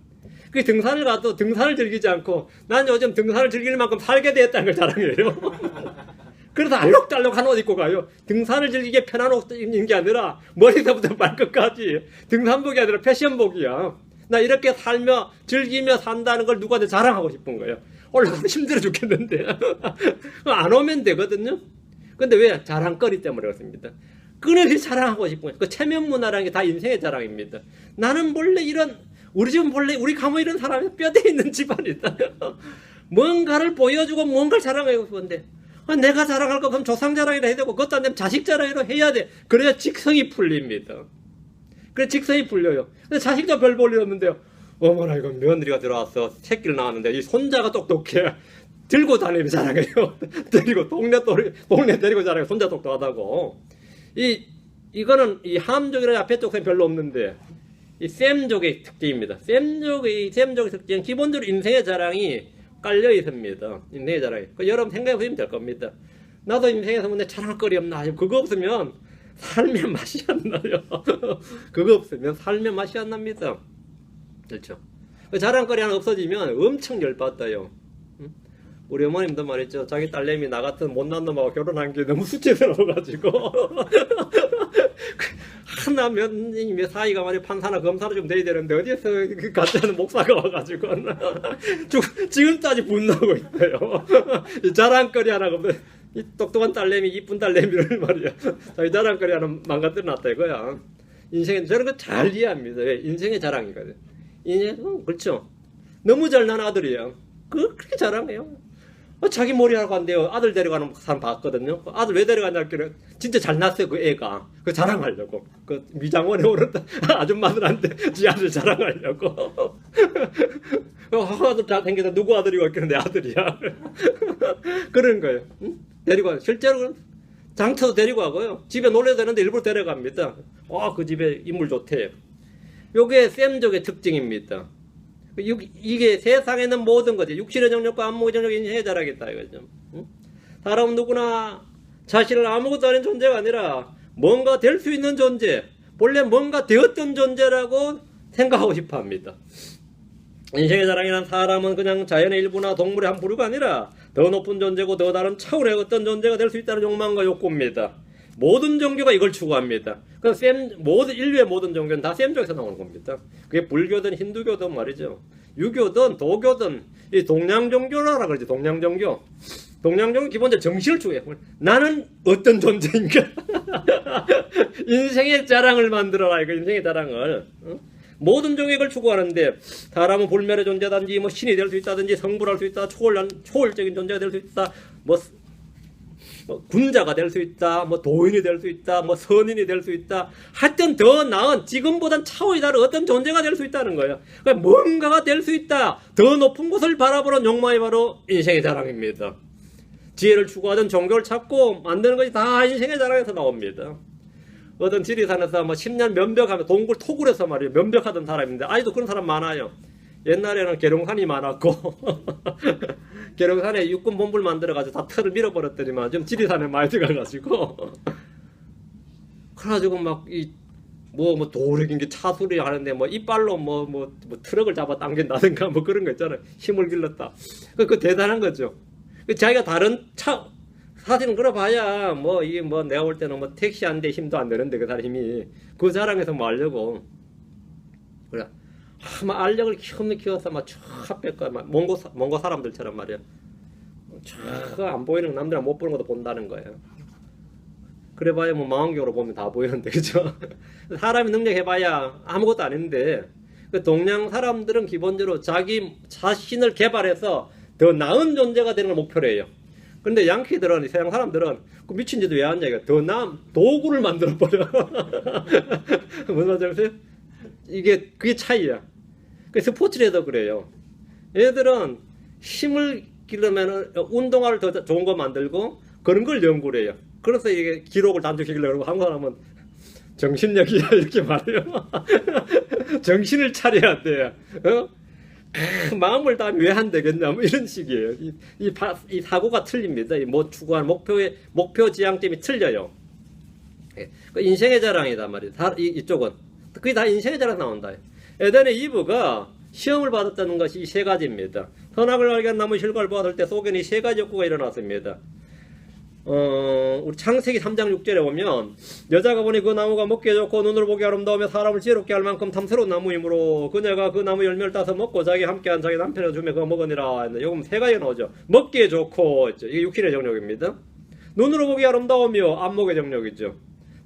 그 등산을 가도 등산을 즐기지 않고 난 요즘 등산을 즐길 만큼 살게 되었다는 걸 자랑해요. 그래서 알록달록한 옷 입고 가요. 등산을 즐기기에 편한 옷 입는 게 아니라 머리서부터 발끝까지 등산복이 아니라 패션복이야. 나 이렇게 살며 즐기며 산다는 걸 누구한테 자랑하고 싶은 거예요. 올라가서 힘들어 죽겠는데 안 오면 되거든요. 근데 왜? 자랑거리 때문에 그렇습니다. 끊임없이 자랑하고 싶은 거예요. 그 체면 문화라는 게 다 인생의 자랑입니다. 나는 원래 이런 우리 집은 원래 우리 가문 이런 사람이 뼈대 있는 집안이다. 뭔가를 보여주고 뭔가를 자랑하고 싶은데 내가 자랑할 거 그럼 조상 자랑이라 해야 되고 그것도 안 되면 자식 자랑이라 해야 돼. 그래야 직성이 풀립니다. 그래 직성이 풀려요. 근데 자식도 별 볼 일 없는데요. 어머나 이건 며느리가 들어와서 새끼를 낳았는데 이 손자가 똑똑해. 들고 다니면 자랑해요. 데리고 동네 데리고 자랑해. 손자 똑똑하다고. 이거는 이 함족이나 배쪽성이 별로 없는데 이 셈족의 특징입니다. 셈족의 특징은 기본적으로 인생의 자랑이 깔려 있습니다. 인생의 자랑이. 여러분 생각해 보시면 될 겁니다. 나도 인생에서 뭐 내 자랑할 거리 없나? 그거 없으면 삶의 맛이 안 나요. 그거 없으면 삶의 맛이 안 납니다. 그렇죠. 그 자랑거리 하나 없어지면 엄청 열받아요. 우리 어머님도 말했죠. 자기 딸내미 나 같은 못난 놈하고 결혼한 게 너무 수치스러워가지고 하나 며느님의 사이가 말이야 판사나 검사나 좀 돼야 되는데 어디에서 그 가짜는 목사가 와가지고 지금까지 분노하고 있어요. 자랑거리 하나가 없어요. 이 똑똑한 딸내미, 이쁜 딸내미를 말이야. 자기 자랑거리 하나 망가뜨려 놨다 이거야. 인생에 저런 거 잘 이해합니다. 왜? 인생의 자랑이거든. 그렇죠. 너무 잘난 아들이에요. 그렇게 자랑해요. 자기 머리하고 한대요. 아들 데려가는 사람 봤거든요. 아들 왜 데려가냐 했길래 진짜 잘 났어요. 그 애가. 그 자랑하려고. 그 미장원에 오른 아줌마들한테 지 아들 자랑하려고. 아들 잘생겨서 누구 아들이고 했길래 내 아들이야. 그런 거예요. 응? 데리고 가요. 실제로 장터도 데리고 가고요. 집에 놀려야 되는데 일부러 데려갑니다. 그 집에 인물 좋대. 요게 셈족의 특징입니다. 이게 세상에 있는 모든 것이 육신의 정력과 안목의 정력이 인생의 자랑이다 이거죠. 응? 사람은 누구나 자신을 아무것도 아닌 존재가 아니라 뭔가 될 수 있는 존재, 본래 뭔가 되었던 존재라고 생각하고 싶어 합니다. 인생의 자랑이란 사람은 그냥 자연의 일부나 동물의 한 부류가 아니라 더 높은 존재고 더 다른 차원의 어떤 존재가 될 수 있다는 욕망과 욕구입니다. 모든 종교가 이걸 추구합니다. 인류의 모든 종교는 다 셈족에서 나오는 겁니다. 그게 불교든 힌두교든 말이죠. 유교든 도교든 이 동양 종교라 그러지. 동양 종교. 동양 종교 기본적으로 정신을 추구해요. 나는 어떤 존재인가? 인생의 자랑을 만들어라. 이거 인생의 자랑을. 모든 종교가 이걸 추구하는데 사람은 불멸의 존재든지 뭐 신이 될 수 있다든지 성불할 수 있다. 초월적인 존재가 될 수 있다. 뭐 군자가 될 수 있다, 뭐 도인이 될 수 있다, 뭐 선인이 될 수 있다. 하여튼 더 나은 지금보단 차원이 다른 어떤 존재가 될 수 있다는 거예요. 그러니까 뭔가가 될 수 있다. 더 높은 곳을 바라보는 욕망이 바로 인생의 자랑입니다. 지혜를 추구하던 종교를 찾고 만드는 것이 다 인생의 자랑에서 나옵니다. 어떤 지리산에서 뭐 10년 면벽하며 동굴 토굴에서 말이에요. 면벽하던 사람인데 아직도 그런 사람 많아요. 옛날에는 계룡산이 많았고 계룡산에 육군 본부를 만들어가지고 다 털을 밀어버렸더니만 좀 지리산에 많이 들어가가지고 그래가지고 막 뭐 도력인 게 차수리 하는데 뭐 이빨로 뭐 트럭을 잡아 당긴다든가 뭐 그런 거 있잖아요. 힘을 길렀다. 그 대단한 거죠. 자기가 다른 사실은 그래봐야 뭐 이게 뭐 내가 볼 때는 뭐 택시 한 대 힘도 안 되는데 그 사람 힘이 그 자랑에서 뭐 하려고 그래. 막 알력을 키워서 막 쫙 뺄 거야. 막 몽고 사람들처럼 말이야. 쫙 안 보이는 남들은 못 보는 것도 본다는 거예요. 그래봐야 뭐 망원경으로 보면 다 보이는데 그죠? 사람이 능력해봐야 아무것도 아닌데 그 동양 사람들은 기본적으로 자기 자신을 개발해서 더 나은 존재가 되는 걸 목표로 해요. 근데 양키들은 서양 사람들은 그 미친 짓도 왜 하냐 이거 더 나은 도구를 만들어 버려. 무슨 말인지 아세요? 그게 차이야. 그 스포츠에도 그래요. 얘들은 힘을 기르면 운동화를 더 좋은 거 만들고 그런 걸 연구를 해요. 그래서 이게 기록을 단축시키려고 그러고 한국 사람은 정신력이야 이렇게 말해요. 정신을 차려야 돼요. 마음을 다 왜 안 되겠냐 뭐 이런 식이에요. 이 사고가 틀립니다. 뭐 추구하는 목표 지향점이 틀려요. 그 인생의 자랑이다 말이에요. 이쪽은 그게 다 인생의 자랑 나온다. 에덴의 이브가 시험을 받았다는 것이 이 세 가지입니다. 선악을 알게 한 나무 실과를 보았을 때 속에는 이 세 가지 욕구가 일어났습니다. 우리 창세기 3장 6절에 보면 여자가 보니 그 나무가 먹기에 좋고 눈으로 보기 아름다우며 사람을 지혜롭게 할 만큼 탐스러운 나무이므로 그녀가 그 나무 열매를 따서 먹고 자기 함께한 자기 남편을 주며 그거 먹으니라. 요금 세 가지가 나오죠. 먹기에 좋고 이게 육신의 정력입니다. 눈으로 보기 아름다우며 안목의 정력이죠.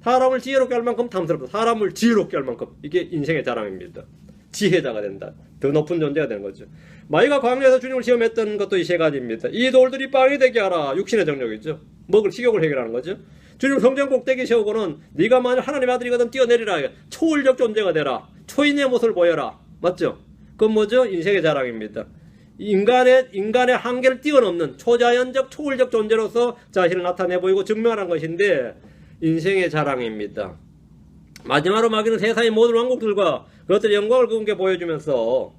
사람을 지혜롭게 할 만큼 탐스럽다. 사람을 지혜롭게 할 만큼 이게 인생의 자랑입니다. 지혜자가 된다. 더 높은 존재가 되는 거죠. 마귀가 광야에서 주님을 시험했던 것도 이 세 가지입니다. 이 돌들이 빵이 되게 하라. 육신의 정력이죠. 먹을 식욕을 해결하는 거죠. 주님 성전 꼭대기 세우고는 네가 만약 하나님의 아들이거든 뛰어내리라. 초월적 존재가 되라. 초인의 모습을 보여라. 맞죠? 그건 뭐죠? 인생의 자랑입니다. 인간의 한계를 뛰어넘는 초자연적 초월적 존재로서 자신을 나타내 보이고 증명하는 것인데 인생의 자랑입니다. 마지막으로 마귀는 세상의 모든 왕국들과 그것들의 영광을 그분께 보여주면서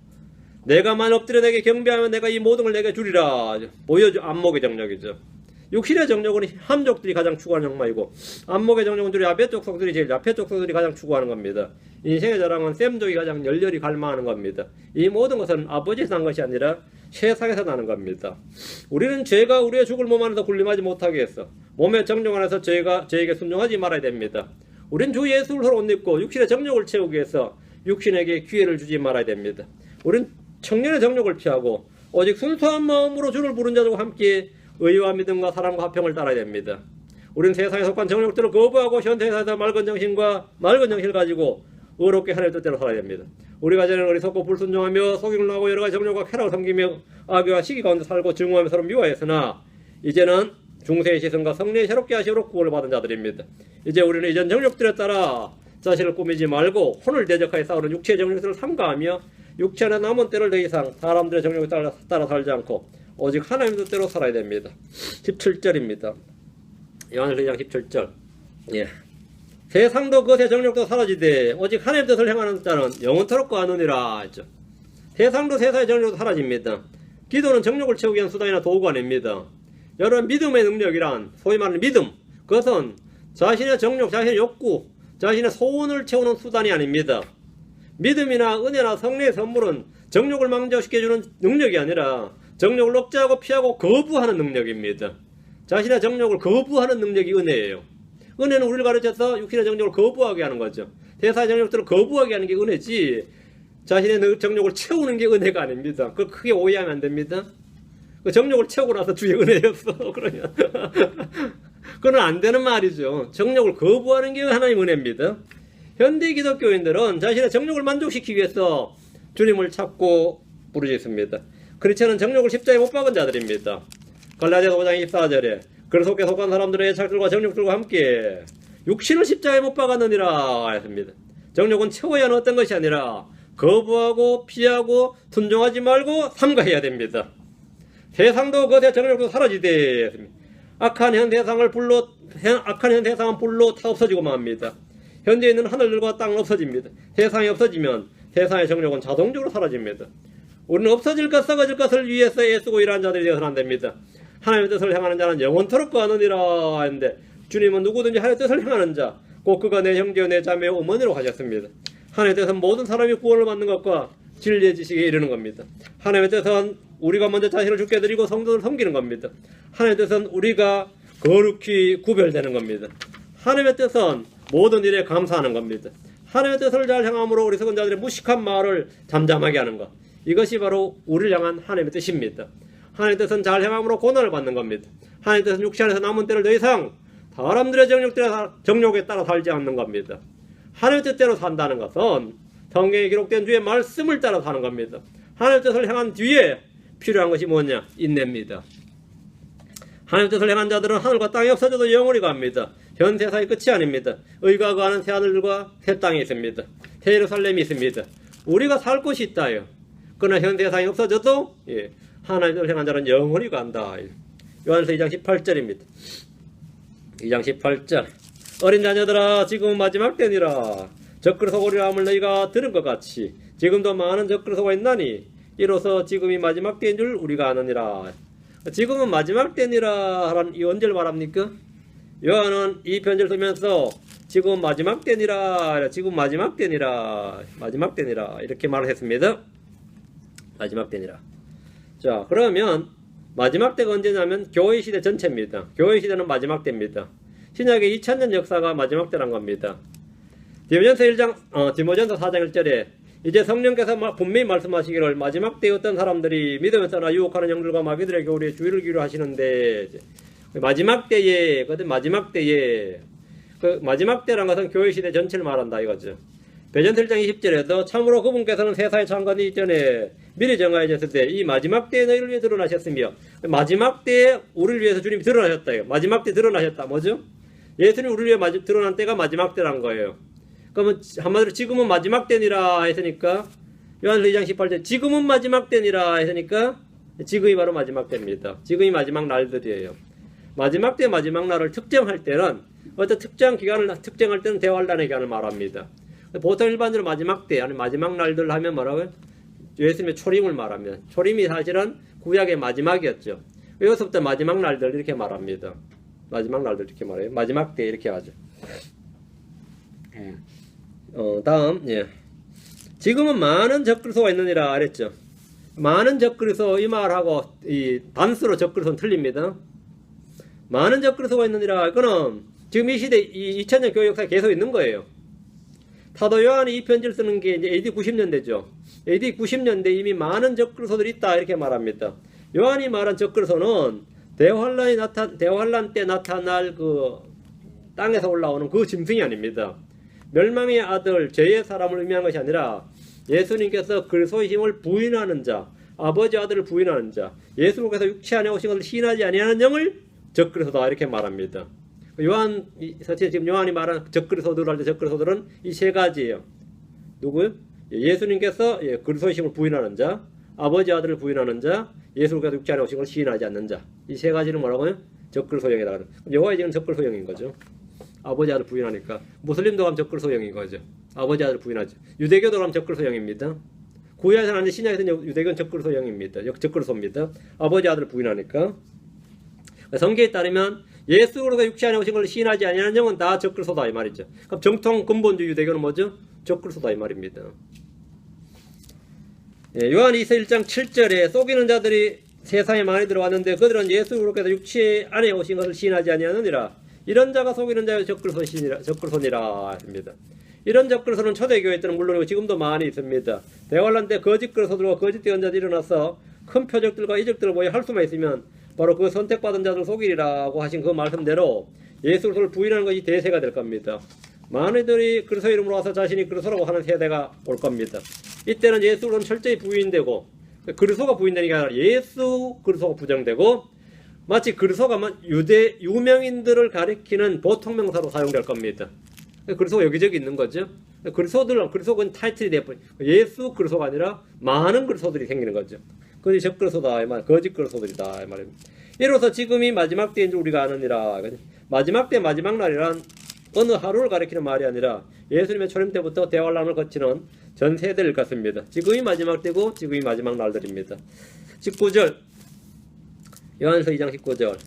내가 만일 엎드려 내게 경배하면 내가 이 모든 걸 내게 주리라. 보여줘. 안목의 정력이죠. 육신의 정력은 함족들이 가장 추구하는 욕망이고 안목의 정력은 주로 야베 족속들이 제일 야페 족속들이 가장 추구하는 겁니다. 인생의 자랑은 셈족이 가장 열렬히 갈망하는 겁니다. 이 모든 것은 아버지에서 난 것이 아니라 세상에서 나는 겁니다. 우리는 죄가 우리의 죽을 몸 안에서 군림하지 못하게 해서 몸의 정력 안에서 죄에게 순종하지 말아야 됩니다. 우린 주 예수를 서로 옷 입고 육신의 정력을 채우기 위해서 육신에게 기회를 주지 말아야 됩니다. 우린 청년의 정력을 피하고 오직 순수한 마음으로 주를 부른 자들과 함께 의와 믿음과 사랑과 화평을 따라야 됩니다. 우린 세상에 속한 정력들을 거부하고 현대사에서 맑은 정신을 가지고 의롭게 하나님의 뜻대로 살아야 됩니다. 우리가 전에는 어리석고 불순종하며 속임을 하고 여러 가지 정력과 쾌락을 섬기며 악의와 시기 가운데 살고 증오하며 서로 미워했으나 이제는 중세의 시선과 성령의 새롭게 하시로 구원을 받은 자들입니다. 이제 우리는 이전 정력들에 따라 자신을 꾸미지 말고 혼을 대적하여 싸우는 육체의 정력들을 삼가하며 육체 안에 남은 때를 더 이상 사람들의 정력에 따라 살지 않고 오직 하나님의 뜻대로 살아야 됩니다. 17절입니다. 요한일서 2장 17절. 예. 세상도 그것의 정력도 사라지되 오직 하나님의 뜻을 행하는 자는 영원토록 거하느니라 했죠. 세상도 세상의 정력도 사라집니다. 기도는 정력을 채우기 위한 수단이나 도구가 아닙니다. 여러분 믿음의 능력이란 소위 말하는 믿음, 그것은 자신의 정력, 자신의 욕구, 자신의 소원을 채우는 수단이 아닙니다. 믿음이나 은혜나 성령의 선물은 정력을 망조시켜주는 능력이 아니라 정력을 억제하고 피하고 거부하는 능력입니다. 자신의 정력을 거부하는 능력이 은혜예요. 은혜는 우리를 가르쳐서 육신의 정력을 거부하게 하는 거죠. 세상의 정력들을 거부하게 하는 게 은혜지 자신의 정력을 채우는 게 은혜가 아닙니다. 그걸 크게 오해하면 안 됩니다. 그 정력을 채우고 나서 주의 은혜였어. 그러면 그건 안 되는 말이죠. 정력을 거부하는 게 하나님의 은혜입니다. 현대 기독교인들은 자신의 정력을 만족시키기 위해서 주님을 찾고 부르짖습니다. 크리스천은 정력을 십자가에 못 박은 자들입니다. 갈라디아서 5장 24절에 그를 속에 속한 사람들의 애착들과 정력들과 함께 육신을 십자가에 못 박았느니라 했습니다. 정력은 채워야 하는 어떤 것이 아니라 거부하고 피하고 순종하지 말고 삼가해야 됩니다. 세상도 그것의 정력도 사라지되 했습니다. 악한 현 세상은 불로 다 없어지고만 합니다. 현재 있는 하늘들과 땅은 없어집니다. 세상이 없어지면 세상의 정력은 자동적으로 사라집니다. 우리는 없어질 것 썩어질 것을 위해서 애쓰고 일하는 자들이 되어서는 안 됩니다. 하나님의 뜻을 행하는 자는 영원토록 거하느니라 했는데 주님은 누구든지 하나님의 뜻을 행하는 자 곧 그가 내 형제요 내 자매요 어머니로 하셨습니다. 하나님의 뜻은 모든 사람이 구원을 받는 것과 진리의 지식에 이르는 겁니다. 하나님의 뜻은 우리가 먼저 자신을 주께 드리고 성도를 섬기는 겁니다. 하나님의 뜻은 우리가 거룩히 구별되는 겁니다. 하나님의 뜻은 모든 일에 감사하는 겁니다. 하나님의 뜻을 잘 행함으로 우리 썩은 자들의 무식한 말을 잠잠하게 하는 것. 이것이 바로 우리를 향한 하나님의 뜻입니다. 하나님의 뜻은 잘 행함으로 고난을 받는 겁니다. 하나님의 뜻은 육체 안에서 남은 때를 더 이상 사람들의 정욕에 따라 살지 않는 겁니다. 하나님의 뜻대로 산다는 것은 성경에 기록된 주의 말씀을 따라 사는 겁니다. 하나님의 뜻을 행한 뒤에 필요한 것이 뭐냐? 인내입니다. 하나님의 뜻을 행한 자들은 하늘과 땅이 없어져도 영원히 갑니다. 현 세상이 끝이 아닙니다. 의가 거하는 새 하늘과 새 땅이 있습니다. 새 예루살렘이 있습니다. 우리가 살 곳이 있다요. 그러나 현 세상이 없어져도 하나님의 뜻을 행한 자는 영원히 간다. 요한일서 2장 18절입니다. 2장 18절 어린 자녀들아 지금은 마지막 때니라. 적그리스도 오리라 함을 너희가 들은 것 같이 지금도 많은 적그리스도가 있나니 이로써 지금이 마지막 때인 줄 우리가 아느니라. 지금은 마지막 때니라 하는 이 언제를 말합니까? 요한은 이 편지를 쓰면서 지금 마지막 때니라, 지금 마지막 때니라, 마지막 때니라 이렇게 말을 했습니다. 마지막 때니라. 자, 그러면 마지막 때가 언제냐면 교회 시대 전체입니다. 교회 시대는 마지막 때입니다. 신약의 2000년 역사가 마지막 때란 겁니다. 디모전서 4장 1절에 이제 성령께서 분명히 말씀하시기를 마지막 때에 어떤 사람들이 믿음에 떠나 유혹하는 영들과 마귀들의 교리에 주의를 기울여 하시는데 마지막 때에 그 마지막 때란 것은 교회 시대 전체를 말한다 이거죠. 베전서 1장 20절에도 참으로 그분께서는 세상의 창건이 이전에 미리 정하여졌을 때 이 마지막 때에 너희를 위해 드러나셨으며 마지막 때에 우리를 위해서 주님이 드러나셨다. 마지막 때 드러나셨다. 뭐죠? 예수님이 우리를 위해 드러난 때가 마지막 때란 거예요. 그러면 한마디로 지금은 마지막 때니라 했으니까 요한서 2장 18절 지금은 마지막 때니라 했으니까 지금이 바로 마지막 때입니다. 지금이 마지막 날들이에요. 마지막 때 마지막 날을 특정할 때는 어떤 특정 기간을 특정할 때는 대환란의 기간을 말합니다. 보통 일반적으로 마지막 때 아니 마지막 날들 하면 뭐라고요? 예수님의 초림을 말하면 초림이 사실은 구약의 마지막이었죠. 여기서부터 마지막 날들 이렇게 말합니다. 마지막 날들 이렇게 말해요. 마지막 때 이렇게 하죠. 다음 지금은 많은 적그리스도가 있느니라 그랬죠. 많은 적그리스도 이 말하고 이 단수로 적그리스도는 틀립니다. 많은 적그리스도가 있느니라 이거는 지금 이 시대 이 2000년 교회 역사에 계속 있는 거예요. 사도 요한이 이 편지를 쓰는 게 이제 AD 90년대죠. AD 90년대 이미 많은 적그리스도들이 있다 이렇게 말합니다. 요한이 말한 적그리스도는 대환란 때 나타날 그 땅에서 올라오는 그 짐승이 아닙니다. 멸망의 아들 죄의 사람을 의미한 것이 아니라 예수님께서 그리스도의 힘을 부인하는 자, 아버지 아들을 부인하는 자, 예수님께서 육체 안에 오신 것을 시인하지 아니하는 영을 적그리스도다 이렇게 말합니다. 사실 지금 요한이 말한 적그리스도들 할 때 적그리스도들은 이 세 가지예요. 누구요? 예수님께서 그리스도의 힘을 부인하는 자, 아버지 아들을 부인하는 자, 예수님께서 육체 안에 오신 것을 시인하지 않는 자. 이 세 가지를 뭐라고요? 적그리스도형이다. 여호와의 지금 적그리스도형인 거죠. 아버지 아들 부인하니까 무슬림도 가면 적그리스도형인 거죠. 아버지 아들 부인하죠. 유대교도 가면 적그리스도형입니다. 구약에서는 아닌데 신약에서는 유대교는 적그리스도형입니다. 적그리스도입니다. 아버지 아들 부인하니까. 성경에 따르면 예수로서 육체 안에 오신 걸 시인하지 아니하는 영은 다 적그리스도다 이 말이죠. 그럼 정통 근본주 유대교는 뭐죠? 적그리스도다 이 말입니다. 요한일서 1장 7절에 속이는 자들이 세상에 많이 들어왔는데 그들은 예수 그리스도께서 육체 안에 오신 것을 시인하지 아니하느니라. 이런 자가 속이는 자여 적그리스도니라 합니다. 이런 적그리스도는 초대교회 때는 물론이고 지금도 많이 있습니다. 대환란 때 거짓 그리스도들과 거짓 예언자들이 일어나서 큰 표적들과 이적들을 보여 할 수만 있으면 바로 그 선택받은 자들 속이리라고 하신 그 말씀대로 예수 그리스도를 부인하는 것이 대세가 될 겁니다. 많이들이 그리스도 이름으로 와서 자신이 그리스도라고 하는 세대가 올 겁니다. 이때는 예수 그리스도는 철저히 부인되고 그리스도가 부인되는 게 아니라 예수 그리스도가 부정되고 마치 그리스도가 유명인들을 가리키는 보통명사로 사용될 겁니다. 그리스도가 여기저기 있는 거죠. 그리스도는 타이틀이 되어버린 예수 그리스도가 아니라 많은 그리스도들이 생기는 거죠. 그것이 적그리스도다 이 말, 거짓 그리스도들이다 이 말입니다. 이로써 지금이 마지막 때인 줄 우리가 아느니라. 마지막 때 마지막 날이란 어느 하루를 가리키는 말이 아니라 예수님의 초림 때부터 대환란을 거치는 전 세대를 갖습니다. 지금이 마지막 때고 지금이 마지막 날들입니다. 19절 요한일서 2장 19절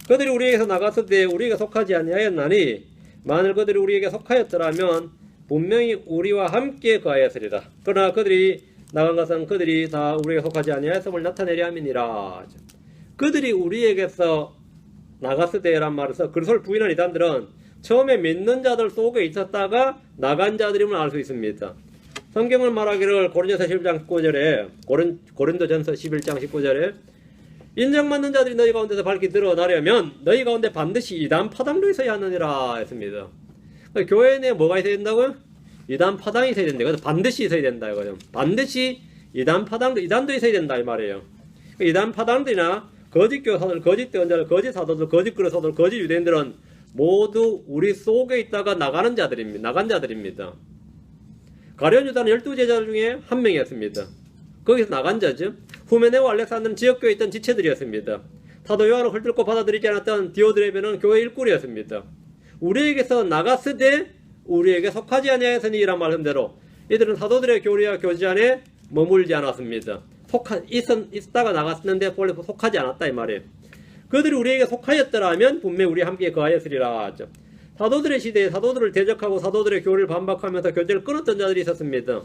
그들이 우리에게서 나갔을 때 우리에게 속하지 아니하였나니 만일 그들이 우리에게 속하였더라면 분명히 우리와 함께 거하였으리라. 그러나 그들이 나간 것은 그들이 다 우리에게 속하지 아니하였음을 나타내려 함이니라. 그들이 우리에게서 나갔을 때란 말에서 그리스도를 부인한 이단들은 처음에 믿는 자들 속에 있었다가 나간 자들임을 알 수 있습니다. 성경을 말하기를 고린도전서 11장 19절에 고린도전서 11장 19절에 인정받는 자들이 너희 가운데서 밝히 드러나려면 너희 가운데 반드시 이단 파당도 있어야 하느니라 했습니다. 교회 내에 뭐가 있어야 된다고요? 이단 파당이 있어야 된다. 그래서 반드시 있어야 된다 이거죠. 반드시 이단도 있어야 된다 이 말이에요. 이단 파당들이나 거짓 교사들, 거짓 대언자들, 거짓 사도들, 거짓 그리스도들, 거짓 유대인들은 모두 우리 속에 있다가 나간 자들입니다. 가룟 유다는 12제자 중에 한 명이었습니다. 거기서 나간 자죠. 후메네와 알렉산드는 지역교회에 있던 지체들이었습니다. 사도 요한을 헐뜯고 받아들이지 않았던 디오드레베는 교회 일꾼이었습니다. 우리에게서 나갔을 때 우리에게 속하지 아니하였으니 이란 말씀대로 이들은 사도들의 교리와 교제 안에 머물지 않았습니다. 있다가 나갔는데 본래 속하지 않았다 이 말이에요. 그들이 우리에게 속하였더라면 분명히 우리 함께 거하였으리라 하죠. 사도들의 시대에 사도들을 대적하고 사도들의 교리를 반박하면서 교제를 끊었던 자들이 있었습니다.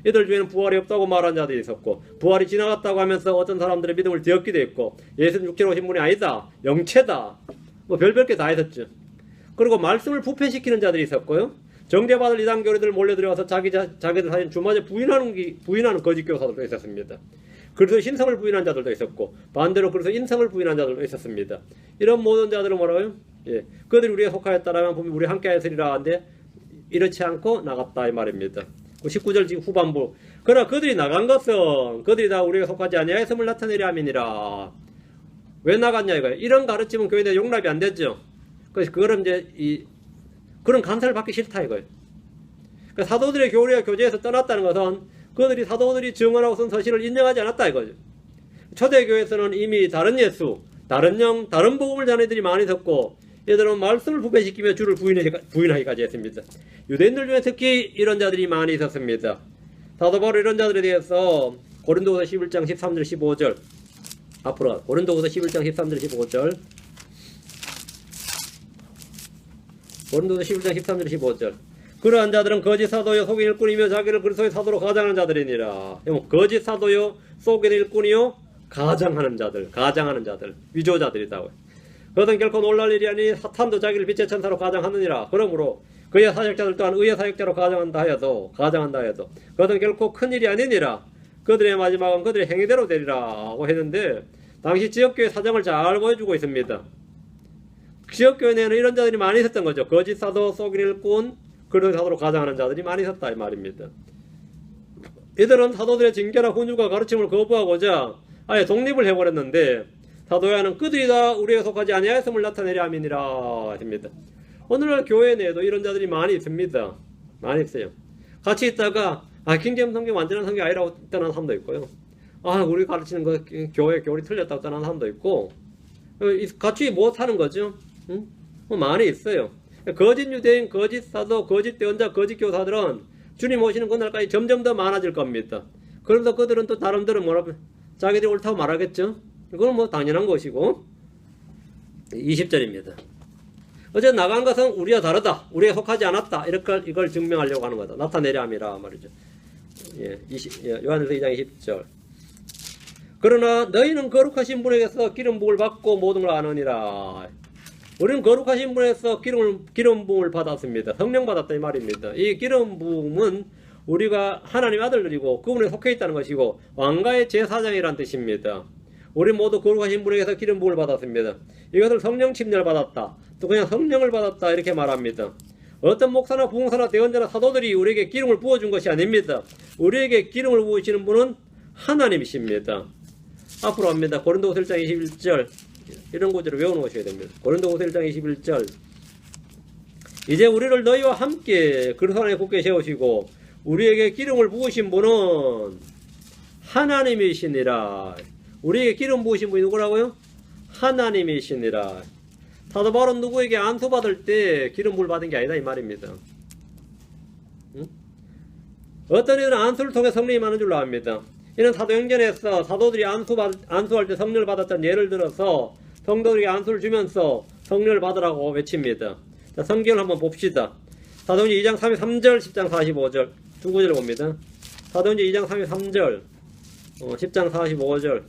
이들 중에는 부활이 없다고 말한 자들이 있었고 부활이 지나갔다고 하면서 어떤 사람들의 믿음을 뒤엎기도 했고 예수는 육체로 오신 분이 아니다, 영체다, 뭐 별별 게 다 있었죠. 그리고 말씀을 부패시키는 자들이 있었고요. 정죄받을 이단 교리들을 몰려들어와서 자기들 사실 주마제 부인하는 거짓 교사들도 있었습니다. 그래서 신성을 부인한 자들도 있었고 반대로 그래서 인성을 부인한 자들도 있었습니다. 이런 모든 자들은 뭐라고요? 그들이 우리에 속하였다라면 분명히 우리 함께 하였으리라 하는데 이렇지 않고 나갔다 이 말입니다. 19절 지금 후반부 그러나 그들이 나간 것은 그들이 다 우리에게 속하지 아니하였음을 나타내려 함이니라. 왜 나갔냐 이거예요. 이런 가르침은 교회 내에 용납이 안 되죠. 그래서 그거는 이제 그런 간섭을 받기 싫다 이거예요. 그러니까 사도들의 교리와 교제에서 떠났다는 것은 그들이 사도들이 증언하고 쓴 서신을 인정하지 않았다 이거죠. 초대교회에서는 이미 다른 예수, 다른 영, 다른 복음을 자네들이 많이 섰고 얘들은 말씀을 부패시키며 주를 부인하기까지 했습니다. 유대인들 중에 특히 이런 자들이 많이 있었습니다. 사도 바로 이런 자들에 대해서 고린도후서 11장 13절 15절 앞으로 고린도후서 11장 13절 15절 고린도후서 11장 13절 15절 그러한 자들은 거짓 사도요 속인 일꾼이며 자기를 그리스도의 사도로 가장하는 자들이니라. 거짓 사도요 속인 일꾼이요 가장하는 자들 위조자들이다. 그것은 결코 놀랄 일이 아니 사탄도 자기를 빛의 천사로 가장하느니라. 그러므로 그의 사역자들 또한 의의 사역자로 가장한다 하여도 그것은 결코 큰 일이 아니니라. 그들의 마지막은 그들의 행위대로 되리라 하고 했는데 당시 지역교회 사정을 잘 보여주고 있습니다. 지역교회 내에는 이런 자들이 많이 있었던 거죠. 거짓 사도, 속인 일꾼, 그리스도의 사도로 가장하는 자들이 많이 있었다 이 말입니다. 이들은 사도들의 징계나 훈육과 가르침을 거부하고자 아예 독립을 해버렸는데 사도야는 그들이 다 우리에 속하지 아니하였음을 나타내려 함이니라 했습니다. 오늘날 교회 내에도 이런 자들이 많이 있습니다. 많이 있어요. 같이 있다가 킹제임 성경 완전한 성경 아니라고 떠나는 사람도 있고요. 우리 가르치는 거 교회 교리 틀렸다고 떠나는 사람도 있고 같이 못 하는 거죠. 응? 많이 있어요. 거짓 유대인, 거짓 사도, 거짓 대언자, 거짓 교사들은 주님 오시는 그날까지 점점 더 많아질 겁니다. 그런데 그들은 또 나름대로 자기들이 옳다고 말하겠죠. 그건 뭐 당연한 것이고 20절입니다. 어제 나간 것은 우리와 다르다. 우리에 속하지 않았다. 이걸 증명하려고 하는 거다. 나타내려 함이라 말이죠. 요한일서 2장 20절. 그러나 너희는 거룩하신 분에게서 기름 부음을 받고 모든 걸 아느니라. 우리는 거룩하신 분에서 기름 부음을 받았습니다. 성령 받았다 이 말입니다. 이 기름 부음은 우리가 하나님의 아들들이고 그분에 속해 있다는 것이고 왕가의 제사장이란 뜻입니다. 우리 모두 거룩하신 분에게서 기름 부음을 받았습니다. 이것을 성령 침례를 받았다. 또 그냥 성령을 받았다 이렇게 말합니다. 어떤 목사나 부흥사나 대언자나 사도들이 우리에게 기름을 부어준 것이 아닙니다. 우리에게 기름을 부으시는 분은 하나님이십니다. 앞으로 합니다. 고린도후서 1장 21절 이런 구절을 외워놓으셔야 됩니다. 고린도후서 1장 21절 이제 우리를 너희와 함께 그리스도 안에 굳게 세우시고 우리에게 기름을 부으신 분은 하나님이시니라. 우리에게 기름 부으신 분이 누구라고요? 하나님이시니라. 사도 바울은 누구에게 안수받을 때 기름 부을 받은 게 아니다 이 말입니다. 응? 어떤 이들은 안수를 통해 성령이 임하는 줄로 압니다. 이는 사도행전에서 사도들이 안수할 때 성령을 받았던 예를 들어서 성도들에게 안수를 주면서 성령을 받으라고 외칩니다. 자, 성경을 한번 봅시다. 사도행전 2장 33절 10장 45절 두 구절 봅니다. 사도행전 2장 33절 10장 45절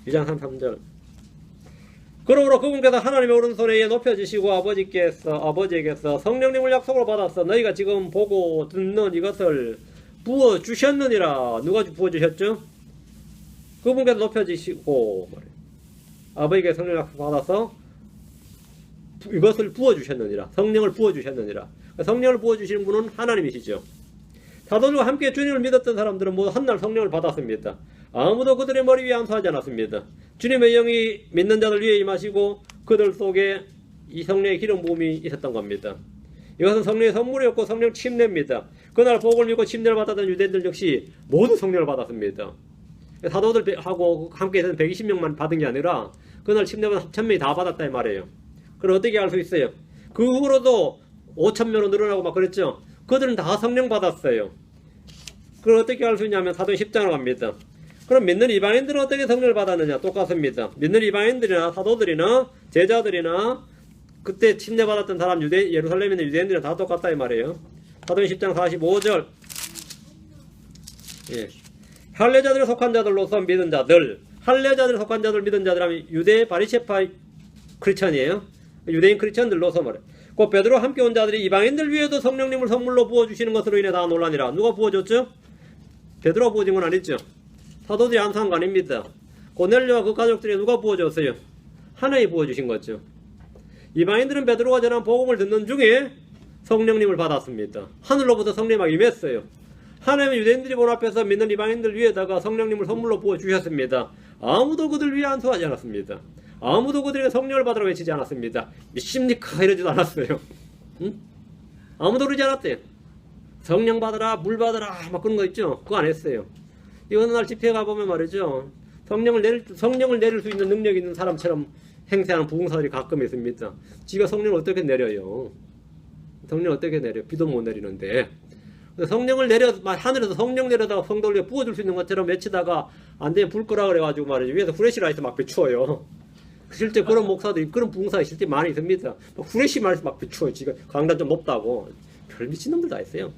2장 33절 그러므로 그분께서 하나님의 오른손에 높여지시고 아버지에게서 성령님을 약속으로 받았어 너희가 지금 보고 듣는 이것을 부어주셨느니라. 누가 부어주셨죠? 그분께서 높여지시고 아버지에게 성령 약속 받아서 이것을 부어주셨느니라. 성령을 부어주셨느니라. 성령을 부어주시는 분은 하나님이시죠. 사도들과 함께 주님을 믿었던 사람들은 모두 한날 성령을 받았습니다. 아무도 그들의 머리 위에 안수하지 않았습니다. 주님의 영이 믿는 자들 위에 임하시고 그들 속에 이 성령의 기름 부음이 있었던 겁니다. 이것은 성령의 선물이었고 성령 침례입니다. 그날 복을 믿고 침례를 받았던 유대인들 역시 모두 성령을 받았습니다. 사도들하고 함께 있었던 120명만 받은 게 아니라 그날 침례받은 1000명이 다 받았다 이 말이에요. 그럼 어떻게 알 수 있어요? 그 후로도 5000명으로 늘어나고 막 그랬죠. 그들은 다 성령 받았어요. 그걸 어떻게 알 수 있냐면 사도행 10장으로 갑니다. 그럼 믿는 이방인들은 어떻게 성령을 받았느냐? 똑같습니다. 믿는 이방인들이나 사도들이나 제자들이나 그때 침례받았던 사람 예루살렘에 있는 유대인들은 다 똑같다 이 말이에요. 사도행 10장 45절 할례자들에 속한 자들로서 믿은 자들 할례자들에 속한 자들 믿은 자들 하면 유대 바리새파 크리스천이에요. 유대인 크리스천들로서 말이에요. 곧 베드로와 함께 온 자들이 이방인들 위에도 성령님을 선물로 부어주시는 것으로 인해 다 논란이라. 누가 부어줬죠? 베드로가 부어준 건 아니죠. 사도들이 안수한 거 아닙니다. 고넬료와 그 가족들이 누가 부어줬어요? 하나님이 부어주신 거죠. 이방인들은 베드로가 전한 복음을 듣는 중에 성령님을 받았습니다. 하늘로부터 성령이 임했어요. 하나님은 유대인들이 본 앞에서 믿는 이방인들 위에다가 성령님을 선물로 부어주셨습니다. 아무도 그들 위에 안수하지 않았습니다. 아무도 그들에게 성령을 받으라고 외치지 않았습니다. 믿습니까? 이러지도 않았어요. 응? 아무도 그러지 않았대요. 성령 받으라, 물 받으라, 막 그런 거 있죠? 그거 안 했어요. 이 어느 날 집회 가보면 말이죠. 성령을 내릴 수 있는 능력이 있는 사람처럼 행세하는 부흥사들이 가끔 있습니다. 지가 성령을 어떻게 내려요? 성령을 어떻게 내려? 비도 못 내리는데. 성령을 하늘에서 성령 내려다가 성도를 부어줄 수 있는 것처럼 외치다가 안 되면 불 끄라 그래가지고 말이죠. 위에서 후레쉬라이트 막 비추어요. 실제 그런 목사들이, 그런 부흥사들이 실제 많이 있습니다. 후레쉬 말에서 막 비추어요. 지금 강단 좀 높다고. 별 미친놈들 다 있어요.